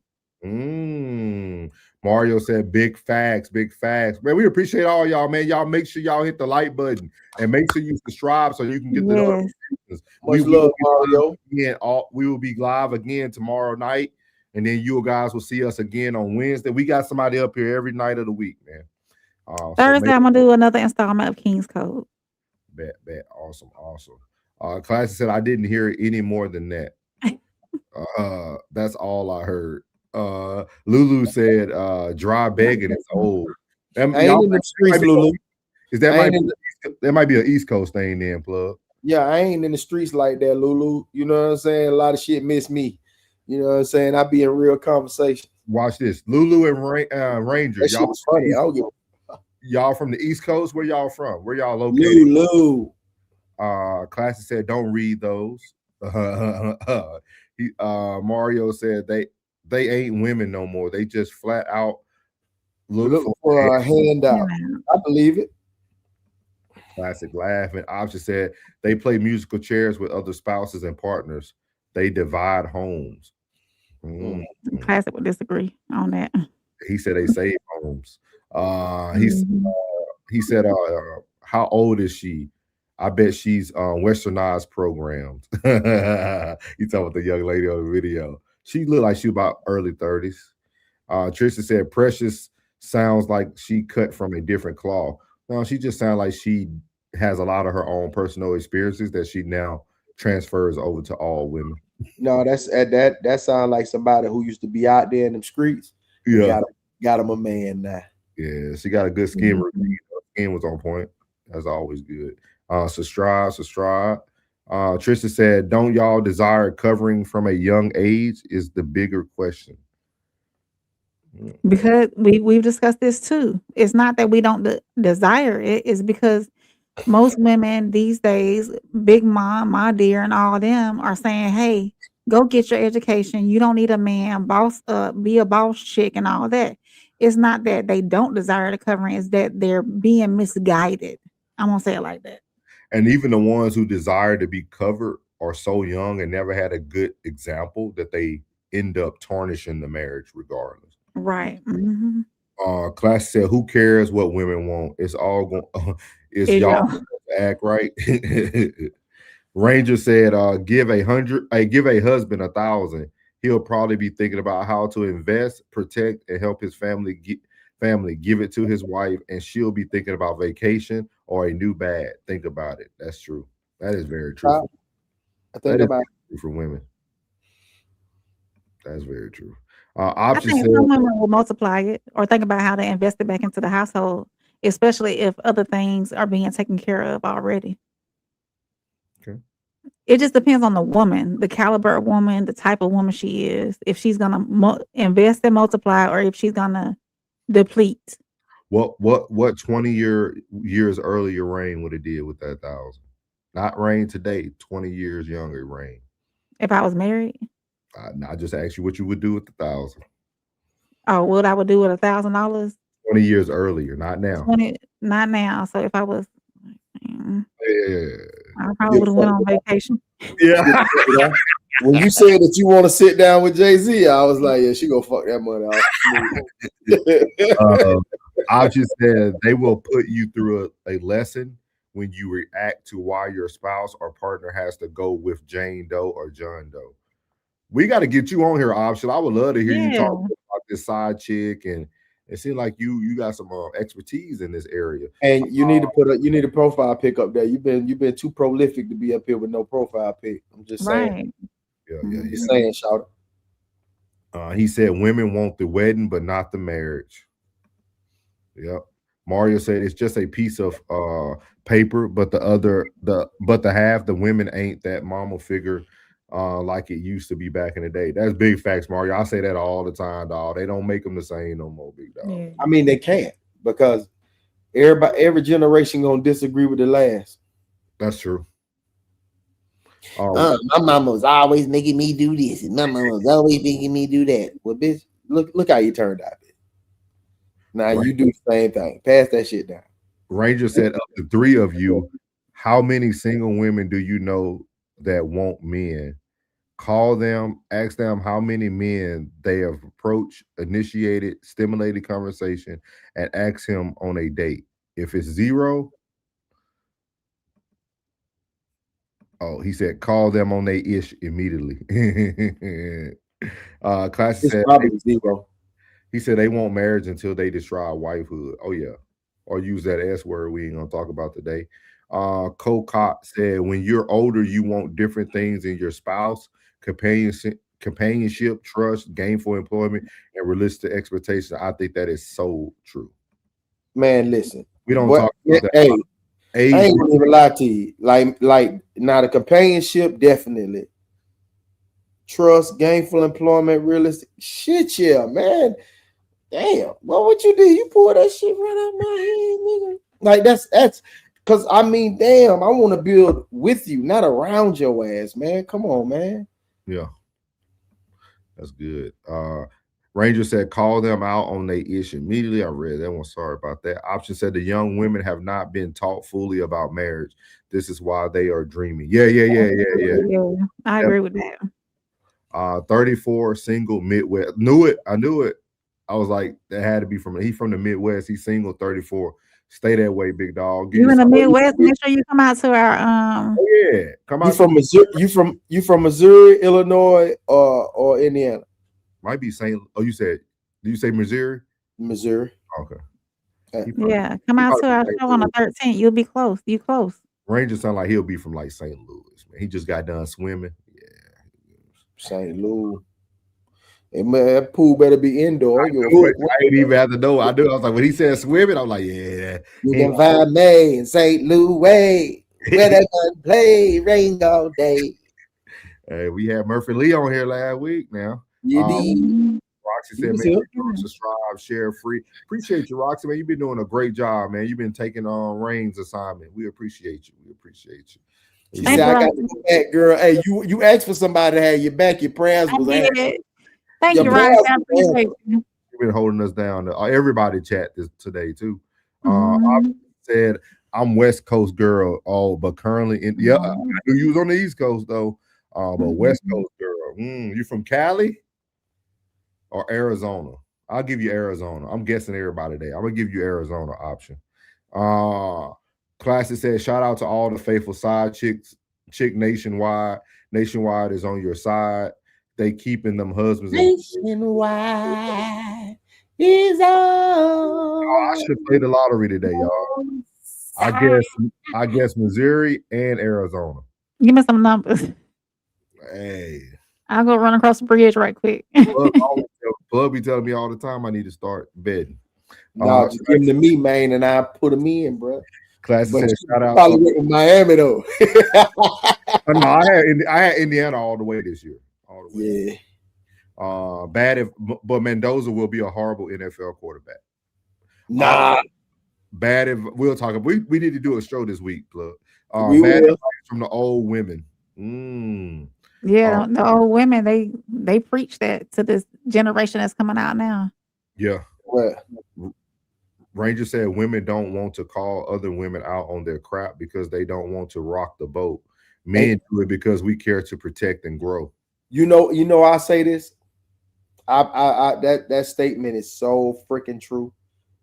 Mario said, big facts, big facts. Man, we appreciate all y'all, man. Y'all make sure y'all hit the like button and make sure you subscribe so you can get the notifications. Much love, Mario. We will be live again tomorrow night, and then you guys will see us again on Wednesday. We got somebody up here every night of the week, man. Thursday, I'm gonna do another installment of King's Code. Bet. Awesome. Classy said, I didn't hear any more than that. That's all I heard. Lulu said, dry begging is old. I ain't in the streets, Lulu. That might be an East Coast thing then, plug. Yeah, I ain't in the streets like that, Lulu. You know what I'm saying? A lot of shit miss me. You know what I'm saying? I be in real conversation. Watch this. Lulu and Ranger. That shit was funny. Y'all from the East Coast? Where y'all from? Where y'all located? Lulu. Classy said, don't read those. Mario said they ain't women no more. They just flat out look for a handout. I believe it. Classic laugh. And Option said they play musical chairs with other spouses and partners. They divide homes. Classic would disagree on that. He said they save homes. He said, how old is she? I bet she's westernized programs. He talking about the young lady on the video. She looked like she about early 30s. Trisha said, Precious sounds like she cut from a different cloth. No, she just sounds like she has a lot of her own personal experiences that she now transfers over to all women. No, that sounds like somebody who used to be out there in the streets. Yeah, got him a man now. Yeah, she got a good skin routine. Her skin was on point. That's always good. Subscribe. Trisha said, don't y'all desire covering from a young age is the bigger question. Because we've discussed this too. It's not that we don't desire it. It's because most women these days, Big Mom, my dear, and all of them are saying, hey, go get your education. You don't need a man, be a boss chick and all that. It's not that they don't desire the covering. It's that they're being misguided. I'm going to say it like that. And even the ones who desire to be covered are so young and never had a good example that they end up tarnishing the marriage regardless. Right. Class said, who cares what women want? It's all going it's y'all to act right. Ranger said, give a husband 1,000. He'll probably be thinking about how to invest, protect, and help his family give it to his wife, and she'll be thinking about vacation or a new bag. Think about it. That's true. That is very true. I think about it for women. That's very true. I think some women will multiply it or think about how to invest it back into the household, especially if other things are being taken care of already. Okay. It just depends on the woman, the caliber of woman, the type of woman she is. If she's gonna invest and multiply, or if she's gonna deplete. What 20 years earlier Rain would have did with that 1,000? Not Rain today, 20 years younger Rain. If I was married? I just asked you what you would do with the 1,000. Oh, what I would do with $1,000? 20 years earlier, not now. Not now. So if I was, I probably would have went on vacation. Yeah. When you said that you want to sit down with Jay-Z, I was like, yeah, she gonna fuck that money off. I just said they will put you through a lesson when you react to why your spouse or partner has to go with Jane Doe or John Doe. We got to get you on here, Option. I would love to hear you talk about this side chick, and it seems like you got some expertise in this area. And you need to you need a profile pic up there. You've been too prolific to be up here with no profile pic. I'm just saying. Yeah. He's saying, shout it. He said women want the wedding, but not the marriage. Yep. Mario said it's just a piece of paper, but the women ain't that mama figure like it used to be back in the day. That's big facts, Mario. I say that all the time, dog. They don't make them the same no more, big dog. Yeah. I mean, they can't, because every generation gonna disagree with the last. That's true. Oh, My mama was always making me do this, and my mama was always making me do that. Well, bitch, look how you turned out. Bitch. Now Right. you do the same thing. Pass that shit down. Ranger said, of the three of you, how many single women do you know that want men? Call them, ask them how many men they have approached, initiated, stimulated conversation, and ask him on a date. If it's 0, he said call them on their ish immediately. Classy It's said probably 0. he said they want marriage until they destroy wifehood. Oh yeah, or use that S word we ain't gonna talk about today. Cocott said when you're older, you want different things in your spouse. Companionship, trust, gainful employment, and realistic expectations. I think that is so true. Man, listen. We don't talk about that. Hey, I ain't gonna even lie to you. Like now the companionship, definitely. Trust, gainful employment, realistic. Shit, yeah, man. Damn, what would you do? You pull that shit right out my head, nigga. Like that's because I mean, damn, I want to build with you, not around your ass, man. Come on, man. Yeah, that's good. Ranger said, call them out on their ish immediately. I read that one. Sorry about that. Option said the young women have not been taught fully about marriage. This is why they are dreaming. Yeah. I agree with that. 34 single Midwest. Knew it. I knew it. I was like, that had to be he's from the Midwest. He's single, 34. Stay that way, big dog. You in the Midwest? Make sure you come out to our come out. You from Missouri? You from Missouri, Illinois, or Indiana? Might be St. Oh, you said? Did you say Missouri? Missouri. Okay. Yeah, come out to our show on the 13th. You'll be close. You close. Ranger sound like he'll be from like St. Louis. Man, he just got done swimming. Yeah, St. Louis. Hey, man, that pool better be indoor. I didn't even have to know. I knew. I was like, when he said swimming, I was like, yeah. You can find me in St. Louis where they can play rain all day. Hey, we had Murphy Lee on here last week. Now, Roxy said, "Man, subscribe, share, free." Appreciate you, Roxy. Man, you've been doing a great job, man. You've been taking on Rain's assignment. We appreciate you. We appreciate you. She said, "I got your back, girl." Hey, you asked for somebody to have your back. Your prayers was asked. Thank you, Roxy. I appreciate you. You've been holding us down. Everybody chat this today too. I said I'm West Coast girl. Oh, but currently I knew you was on the East Coast though. But West Coast girl. You from Cali or Arizona? I'll give you Arizona. I'm guessing everybody there. I'm gonna give you Arizona option. Classic said, shout out to all the faithful side chicks. Chick Nationwide. Nationwide is on your side. They keeping them husbands. Nationwide is on. I should play the lottery today, y'all. I guess Missouri and Arizona. Give me some numbers. Hey. I'll go run across the bridge right quick. Plug be telling me all the time I need to start betting. No, just give them to me, man, and I put them in, bro. Classic said, shout out. Probably went with Miami though. No, I had Indiana all the way this year. All the way. Yeah. But Mendoza will be a horrible NFL quarterback. Nah. Bad if we'll talk. We need to do a show this week, plug. We bad will. advice from the old women. Yeah, the old women, they preach that to this generation that's coming out now. Yeah. What? Ranger said women don't want to call other women out on their crap because they don't want to rock the boat. Men do it because we care to protect and grow. You know, I say this. That statement is so freaking true.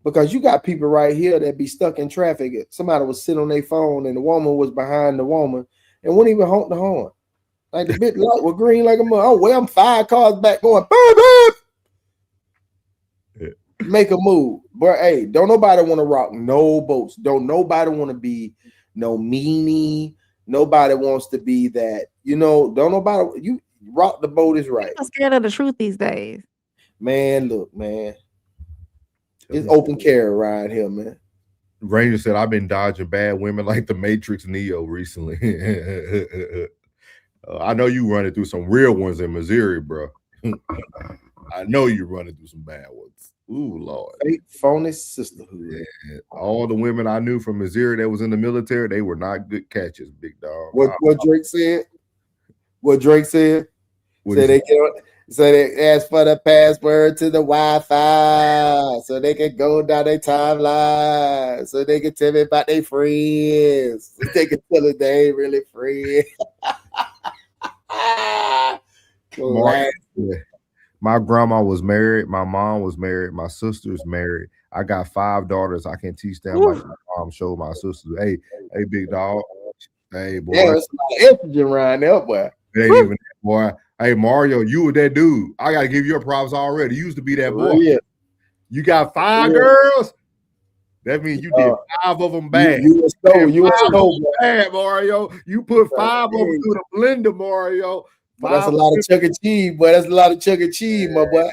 Because you got people right here that be stuck in traffic. Somebody was sitting on their phone and the woman was behind the woman and wouldn't even honk the horn. Like the bit light was green like a mother. Oh, well, I'm 5 cars back going, boop, boop. Yeah. Make a move. But hey, don't nobody want to rock no boats. Don't nobody want to be no meanie. Nobody wants to be that, don't nobody, you rock the boat is right. I'm scared of the truth these days. Man, look, man. It's open carry around here, man. Ranger said, I've been dodging bad women like the Matrix Neo recently. I know you running through some real ones in Missouri, bro. I know you running through some bad ones. Ooh, Lord. Fake phony sisterhood. Yeah. All the women I knew from Missouri that was in the military, they were not good catches, big dog. What Drake said? What Drake said? What is So they ask for the password to the Wi-Fi, so they can go down their timeline, so they can tell me about their friends. So they can tell it they ain't really friends. My grandma was married. My mom was married. My sister's married. I got 5 daughters. I can teach them like my mom showed my sisters. Hey, big dog. Hey, boy. Yeah, it's a lot of estrogen around there, boy. It ain't even that, boy. Hey, Mario, you were that dude. I got to give you your props already. You used to be that boy. Yeah. You got 5 girls. That means you did 5 of them bad. You were bad, Mario. You put 5 of them through the blender, Mario. That's a lot of Chuck E. Cheese, boy. That's a lot of Chuck E. Cheese, my boy.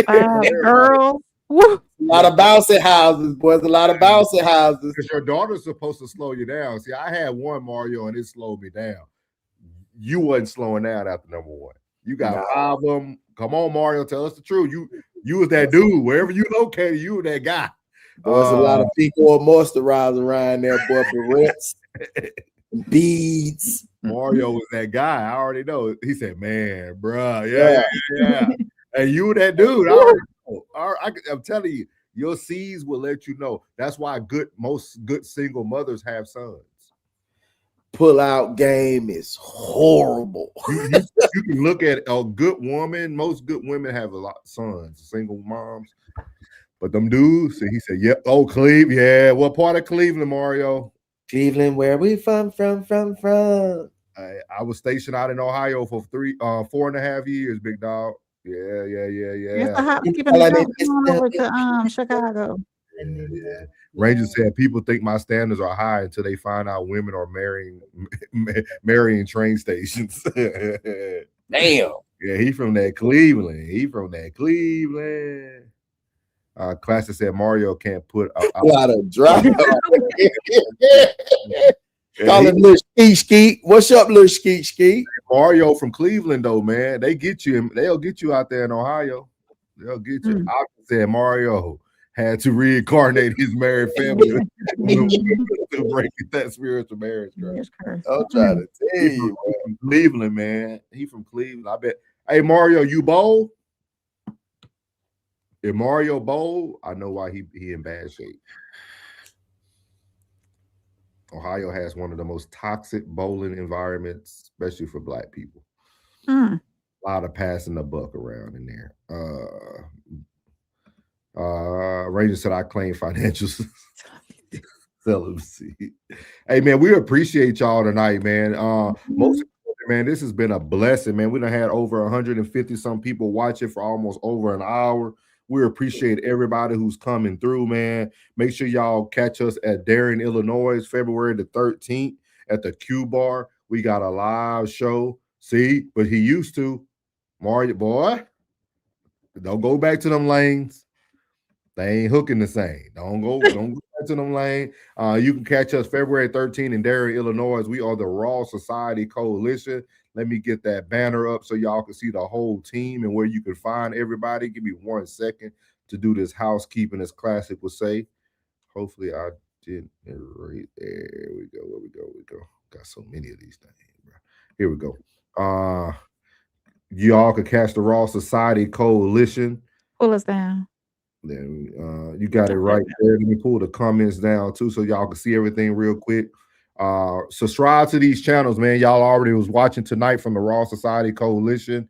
5 girls. A lot of bouncy houses, boys. A lot of bouncy houses. Because your daughter's supposed to slow you down. See, I had one Mario, and it slowed me down. You wasn't slowing down after number 1. You got 5 of them. Come on, Mario, tell us the truth. You was that dude. Wherever you located, you were that guy. There's a lot of people moisturizer around there, boy. Barrettes, beads. Mario was that guy. I already know. He said, "Man, bro, yeah." And you were that dude. I already know. I'm telling you, your C's will let you know. That's why most good single mothers have sons. Pull-out game is horrible. You can look at a good woman. Most good women have a lot of sons, single moms. But them dudes, he said, "Yep, oh, Cleveland, yeah. What part of Cleveland, Mario? Cleveland, where we from? I was stationed out in Ohio for 4.5 years, big dog. Yeah. It's a hop, skipping a jump over to Chicago. Yeah. Ranger said people think my standards are high until they find out women are marrying train stations. Damn. Yeah, he from that Cleveland. Classic said Mario can't put a lot of drop. Call him Lil Skeet. What's up, Lil Skeet? Mario from Cleveland, though, man. They'll get you out there in Ohio. They'll get you. I said Mario had to reincarnate his married family to break that spiritual marriage curse. I'm trying to tell you, he from Cleveland, man. He from Cleveland. I bet. Hey, Mario, you bold? If Mario bold, I know why he in bad shape. Ohio has one of the most toxic bowling environments, especially for Black people. A lot of passing the buck around in there. Ranger said I claim financial celibacy. Hey man, we appreciate y'all tonight, man. Most man, this has been a blessing, man. We done had over 150 some people watching for almost over an hour. We appreciate everybody who's coming through, man. Make sure y'all catch us at Darien, Illinois, February the 13th at the Q Bar. We got a live show. See, but he used to. Mario, boy, don't go back to them lanes. They ain't hooking the same. Don't go back to them lanes. You can catch us February 13th in Darien, Illinois. We are the Raw Society Coalition. Let me get that banner up so y'all can see the whole team and where you can find everybody. Give me 1 second to do this housekeeping, as Classic would say. Hopefully I did it right. There we go. Where we go. Got so many of these things, bro. Here we go. Y'all could catch the Raw Society Coalition. Pull us down. Then you got it right there. Let me pull the comments down too so y'all can see everything real quick. Subscribe to these channels, man. Y'all already was watching tonight from the Raw Society Coalition.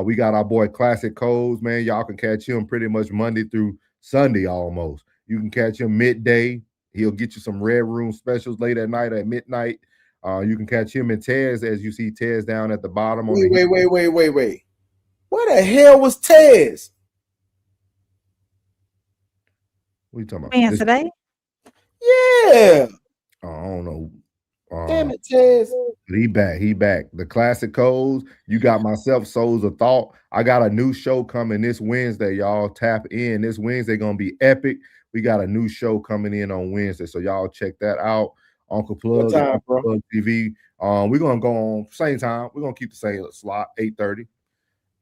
We got our boy Classic Codes, man. Y'all can catch him pretty much Monday through Sunday almost. You can catch him midday. He'll get you some Red Room specials late at night at midnight. You can catch him and Tez, as you see Tez down at the bottom. Wait. Where the hell was Tez? What are you talking about? Man, today? Yeah. I don't know. Damn it, Tez. He back. The Classic Codes. You got myself, Souls of Thought. I got a new show coming this Wednesday, y'all. Tap in. This Wednesday gonna be epic. We got a new show coming in on Wednesday, so y'all check that out. Uncle Plug, time, bro? Plug TV. We're gonna go on same time. We're gonna keep the same slot, 8:30.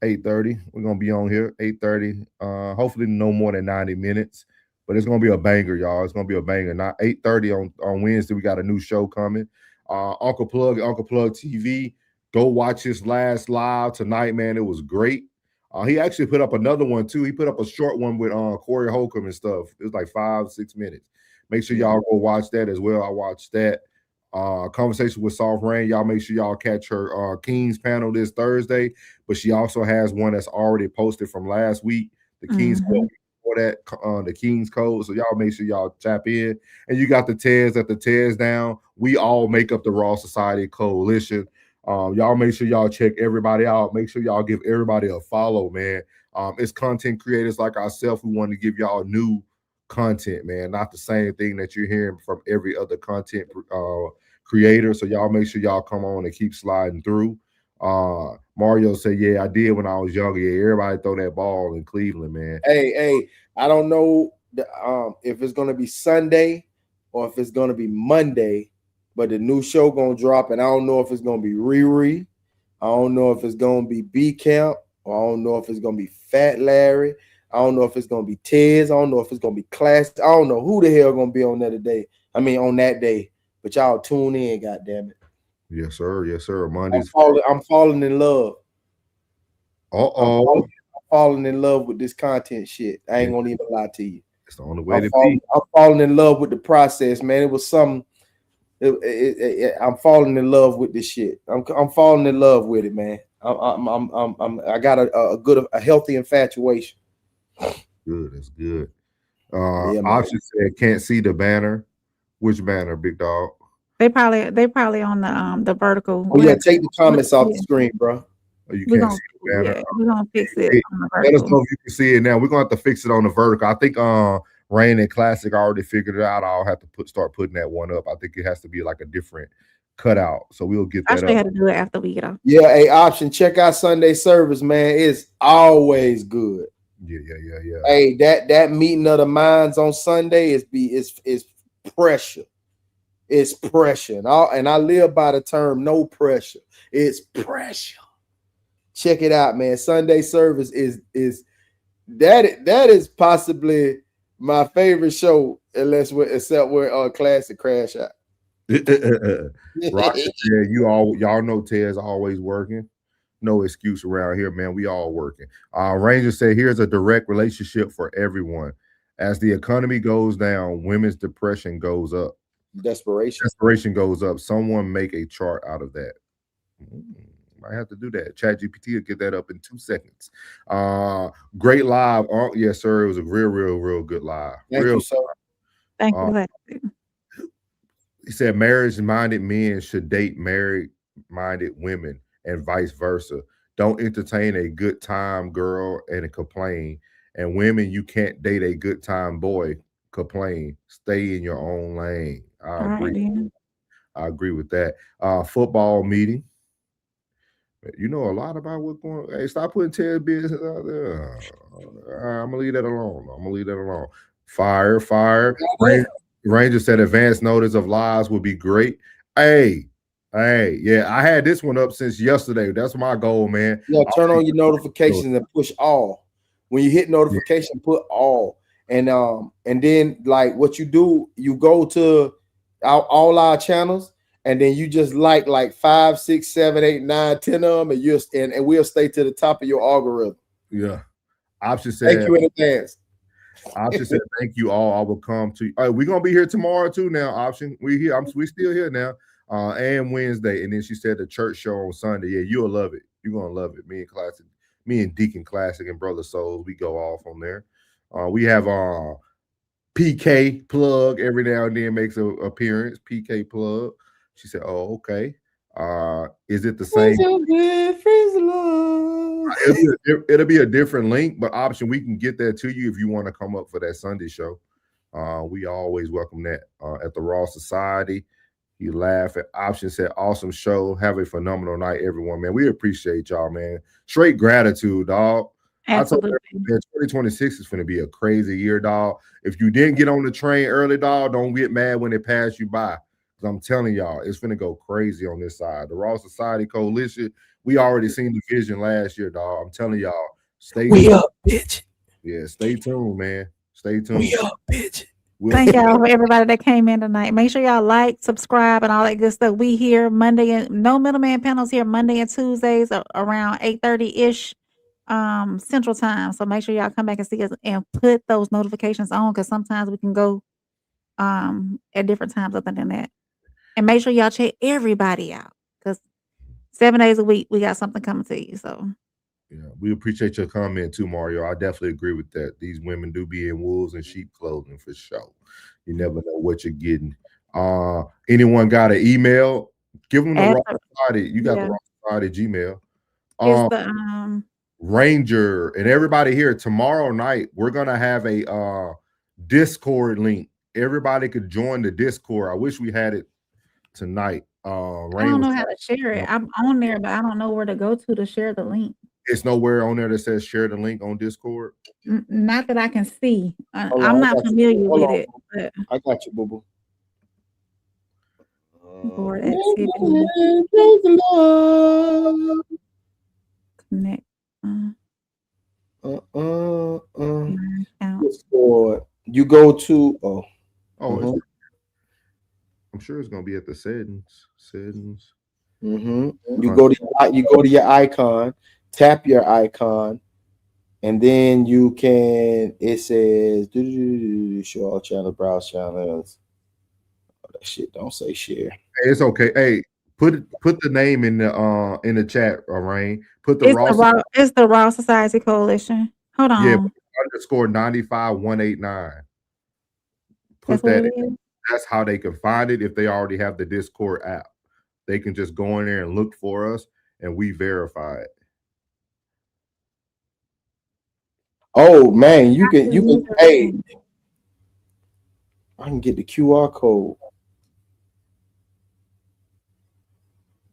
8:30. We're gonna be on here 8:30. Hopefully no more than 90 minutes. But it's gonna be a banger, y'all. It's gonna be a banger. Not 8:30 on Wednesday. We got a new show coming. Uncle Plug TV. Go watch his last live tonight, man. It was great. He actually put up another one too. He put up a short one with Corey Holcomb and stuff. It was like 5-6 minutes. Make sure y'all go watch that as well. I watched that. Conversation with Soft Rain. Y'all make sure y'all catch her Kings panel this Thursday. But she also has one that's already posted from last week. The Kings Code for that, the Kings Code. So y'all make sure y'all tap in. And you got the Tez at the Tez down. We all make up the Raw Society Coalition. Y'all make sure y'all check everybody out. Make sure y'all give everybody a follow, man. It's content creators like ourselves who want to give y'all new content, man. Not the same thing that you're hearing from every other content creator. So y'all make sure y'all come on and keep sliding through. Mario said, yeah, I did when I was younger. Yeah, everybody throw that ball in Cleveland, man. Hey, I don't know if it's gonna be Sunday or if it's gonna be Monday, but the new show gonna drop, and I don't know if it's gonna be Riri. I don't know if it's gonna be B Camp, or I don't know if it's gonna be Fat Larry. I don't know if it's gonna be Tez. I don't know if it's gonna be Class. I don't know who the hell gonna be on that today. I mean, on that day. But y'all tune in, goddamn it. Yes, sir. Yes, sir. Mondays. I'm falling in love. I'm falling in love with this content shit. I ain't gonna even lie to you. It's the only way to be. I'm falling in love with the process, man. It was something. I'm falling in love with this shit. I'm falling in love with it, man. I got a healthy infatuation. Good, that's good. Option said can't see the banner. Which banner, big dog? They probably on the vertical. Oh yeah, take the comments off the screen, bro. Oh, you can't see the banner. Yeah, we're gonna fix it on the Let us vertical. know if you can see it now. We're gonna have to fix it on the vertical. I think Rain and Classic already figured it out. I'll have to start putting that one up. I think it has to be like a different cutout. So we'll get that I up. should have to do it after we get off. Yeah, Option. Check out Sunday service, man. It's always good. Yeah. Hey, that meeting of the minds on Sunday is pressure. It's pressure. And I live by the term no pressure. It's pressure. Check it out, man. Sunday service is that is possibly my favorite show, except where Classic crash out. Rock said, y'all know Ted's always working. No excuse around here, man. We all working. Ranger said, here's a direct relationship for everyone. As the economy goes down, women's depression goes up. Desperation goes up. Someone make a chart out of that. Might have to do that. ChatGPT will get that up in 2 seconds. Great live. Yes, sir. It was a real good live. Thank you, sir. Thank you. He said marriage-minded men should date married-minded women and vice versa. Don't entertain a good time girl and complain. And women, you can't date a good time boy, complain. Stay in your own lane. I agree with that. Football meeting. You know a lot about what's going on. Hey, stop putting Ted business out there. I'm gonna leave that alone. Fire. Ranger said advance notice of lives would be great. Hey, yeah, I had this one up since yesterday. That's my goal, man. Yeah, turn on your notifications and push all. When you hit notification, put all. And then like what you do, you go to all our channels, and then you just like 5, 6, 7, 8, 9, 10 of them, and we'll stay to the top of your algorithm. Yeah. Option said, thank you in advance. Option said, thank you all. I will come to you. All right, we're gonna be here tomorrow too. Now, Option, we still here now. And Wednesday, and then she said the church show on Sunday. Yeah, you'll love it. You're gonna love it. Me and Deacon Classic and Brother Souls, we go off on there. We have PK Plug every now and then makes an appearance. PK Plug. She said, "Oh, okay. Is it the same?" It'll be a different link, but Option, we can get that to you if you want to come up for that Sunday show. We always welcome that at the Raw Society. You laugh at Option said, awesome show. Have a phenomenal night, everyone, man. We appreciate y'all, man. Straight gratitude, dog. Absolutely. I told you, 2026 is going to be a crazy year, dog. If you didn't get on the train early, dog, don't get mad when it passed you by. Because I'm telling y'all, it's going to go crazy on this side. The Raw Society Coalition, we already seen the vision last year, dog. I'm telling y'all, We up, bitch. Yeah, stay tuned, man. Stay tuned. We up, bitch. Thank y'all for everybody that came in tonight. Make sure y'all like, subscribe, and all that good stuff. We here Monday and no middleman panels here Monday and Tuesdays around 8:30-ish Central Time. So make sure y'all come back and see us and put those notifications on, because sometimes we can go at different times other than that. And make sure y'all check everybody out, because 7 days a week we got something coming to you. So yeah, we appreciate your comment too, Mario. I definitely agree with that. These women do be in wolves and sheep clothing for sure. You never know what you're getting. Anyone got an email? Give them the Raw Society. You got the Raw Society Gmail. It's the Ranger and everybody here. Tomorrow night we're gonna have a Discord link. Everybody could join the Discord. I wish we had it tonight. I don't know how to share it. I'm on there, but I don't know where to go to share the link. It's nowhere on there that says share the link on Discord. Not that I can see. I'm not familiar with it. But I got you, boo boo. Board activity. Connect. Discord. You go to I'm sure it's gonna be at the settings. You go to your icon, tap your icon, and then you can. It says show all channels, browse channels. Oh, that shit don't say share. Hey, it's okay. Hey, put the name in the chat, Rain. Put the it's the Raw Society Coalition. Hold on. Yeah, _ 95189. Put that in. That's how they can find it if they already have the Discord app. They can just go in there and look for us, and we verify it. Oh man, you can hey, I can get the QR code.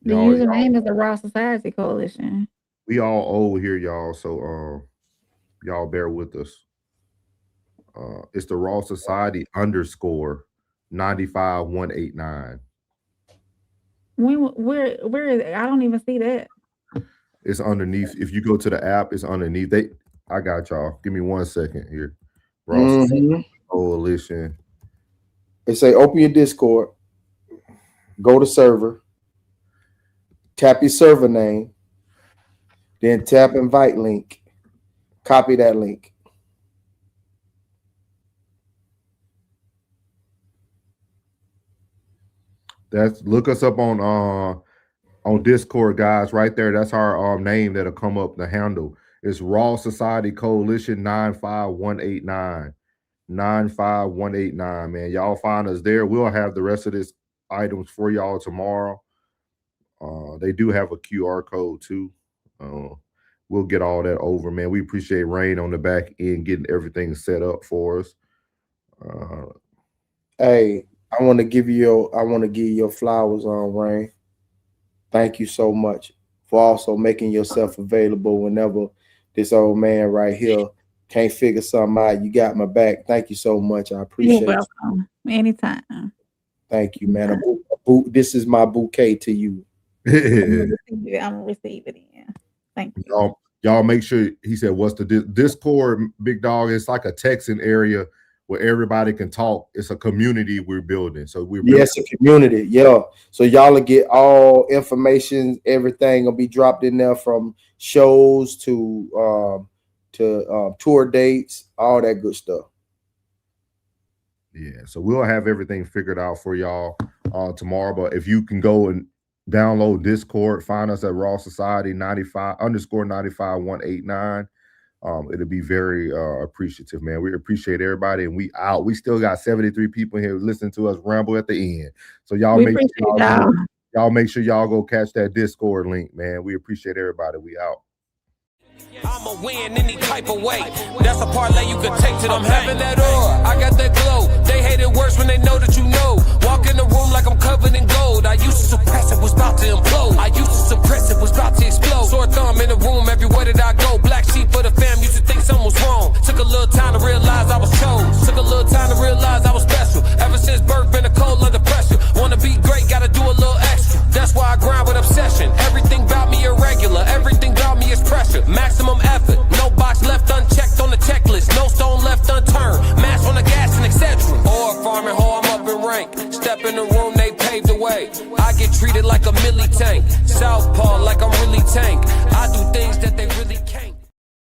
The username is the Raw Society Coalition. We all old here, y'all, so y'all bear with us. It's the Raw Society _ 95189. Where is it? I don't even see that. It's underneath. If you go to the app, it's underneath. I got y'all. Give me 1 second here. Raw Society Coalition. It say open your Discord, go to server, tap your server name, then tap invite link, copy that link. Look us up on Discord, guys. Right there, that's our name that'll come up. The handle is Raw Society Coalition 95189. 95189. Man, y'all find us there. We'll have the rest of this items for y'all tomorrow. They do have a QR code too. We'll get all that over, man. We appreciate Rain on the back end getting everything set up for us. Hey, I want to give you your flowers on, Rain. Thank you so much for also making yourself available whenever this old man right here can't figure something out. You got my back. Thank you so much. I appreciate it. You're welcome. Anytime. Thank you, man. This is my bouquet to you. I'm gonna receive it. Yeah. Thank you. Y'all make sure. He said, "What's the Discord, big dog?" It's like a texting area where everybody can talk. It's a community we're building. So it's a community. Yeah. So y'all will get all information. Everything will be dropped in there, from shows to tour dates, all that good stuff. Yeah. So we'll have everything figured out for y'all tomorrow. But if you can go and download Discord, find us at Raw Society _ 95189. It'll be very appreciative, man. We appreciate everybody, and we out. We still got 73 people here listening to us ramble at the end. So y'all make sure y'all go catch that Discord link, man. We appreciate everybody. We out. I'ma win any type of way. That's a parlay you could take to them. I'm having that aura, I got that glow. They hate it worse when they know that you know. Walk in the room like I'm covered in gold. I used to suppress it, was about to implode. I used to suppress it, was about to explode. Sore thumb in the room everywhere that I go. Black sheep for the fam, used to think something was wrong. Took a little time to realize I was chose. Took a little time to realize I was special. Ever since birth, been a cold under pressure. Wanna be great, gotta do a little extra. That's why I grind with obsession. Everything about me irregular, everything about me is pressure. Maximum effort, no box left unchecked on the checklist, no stone left unturned. Mash on the gas and etc. step in the room, they pave the way. I get treated like a milli tank. Southpaw like I'm really tank. I do things that they really can't.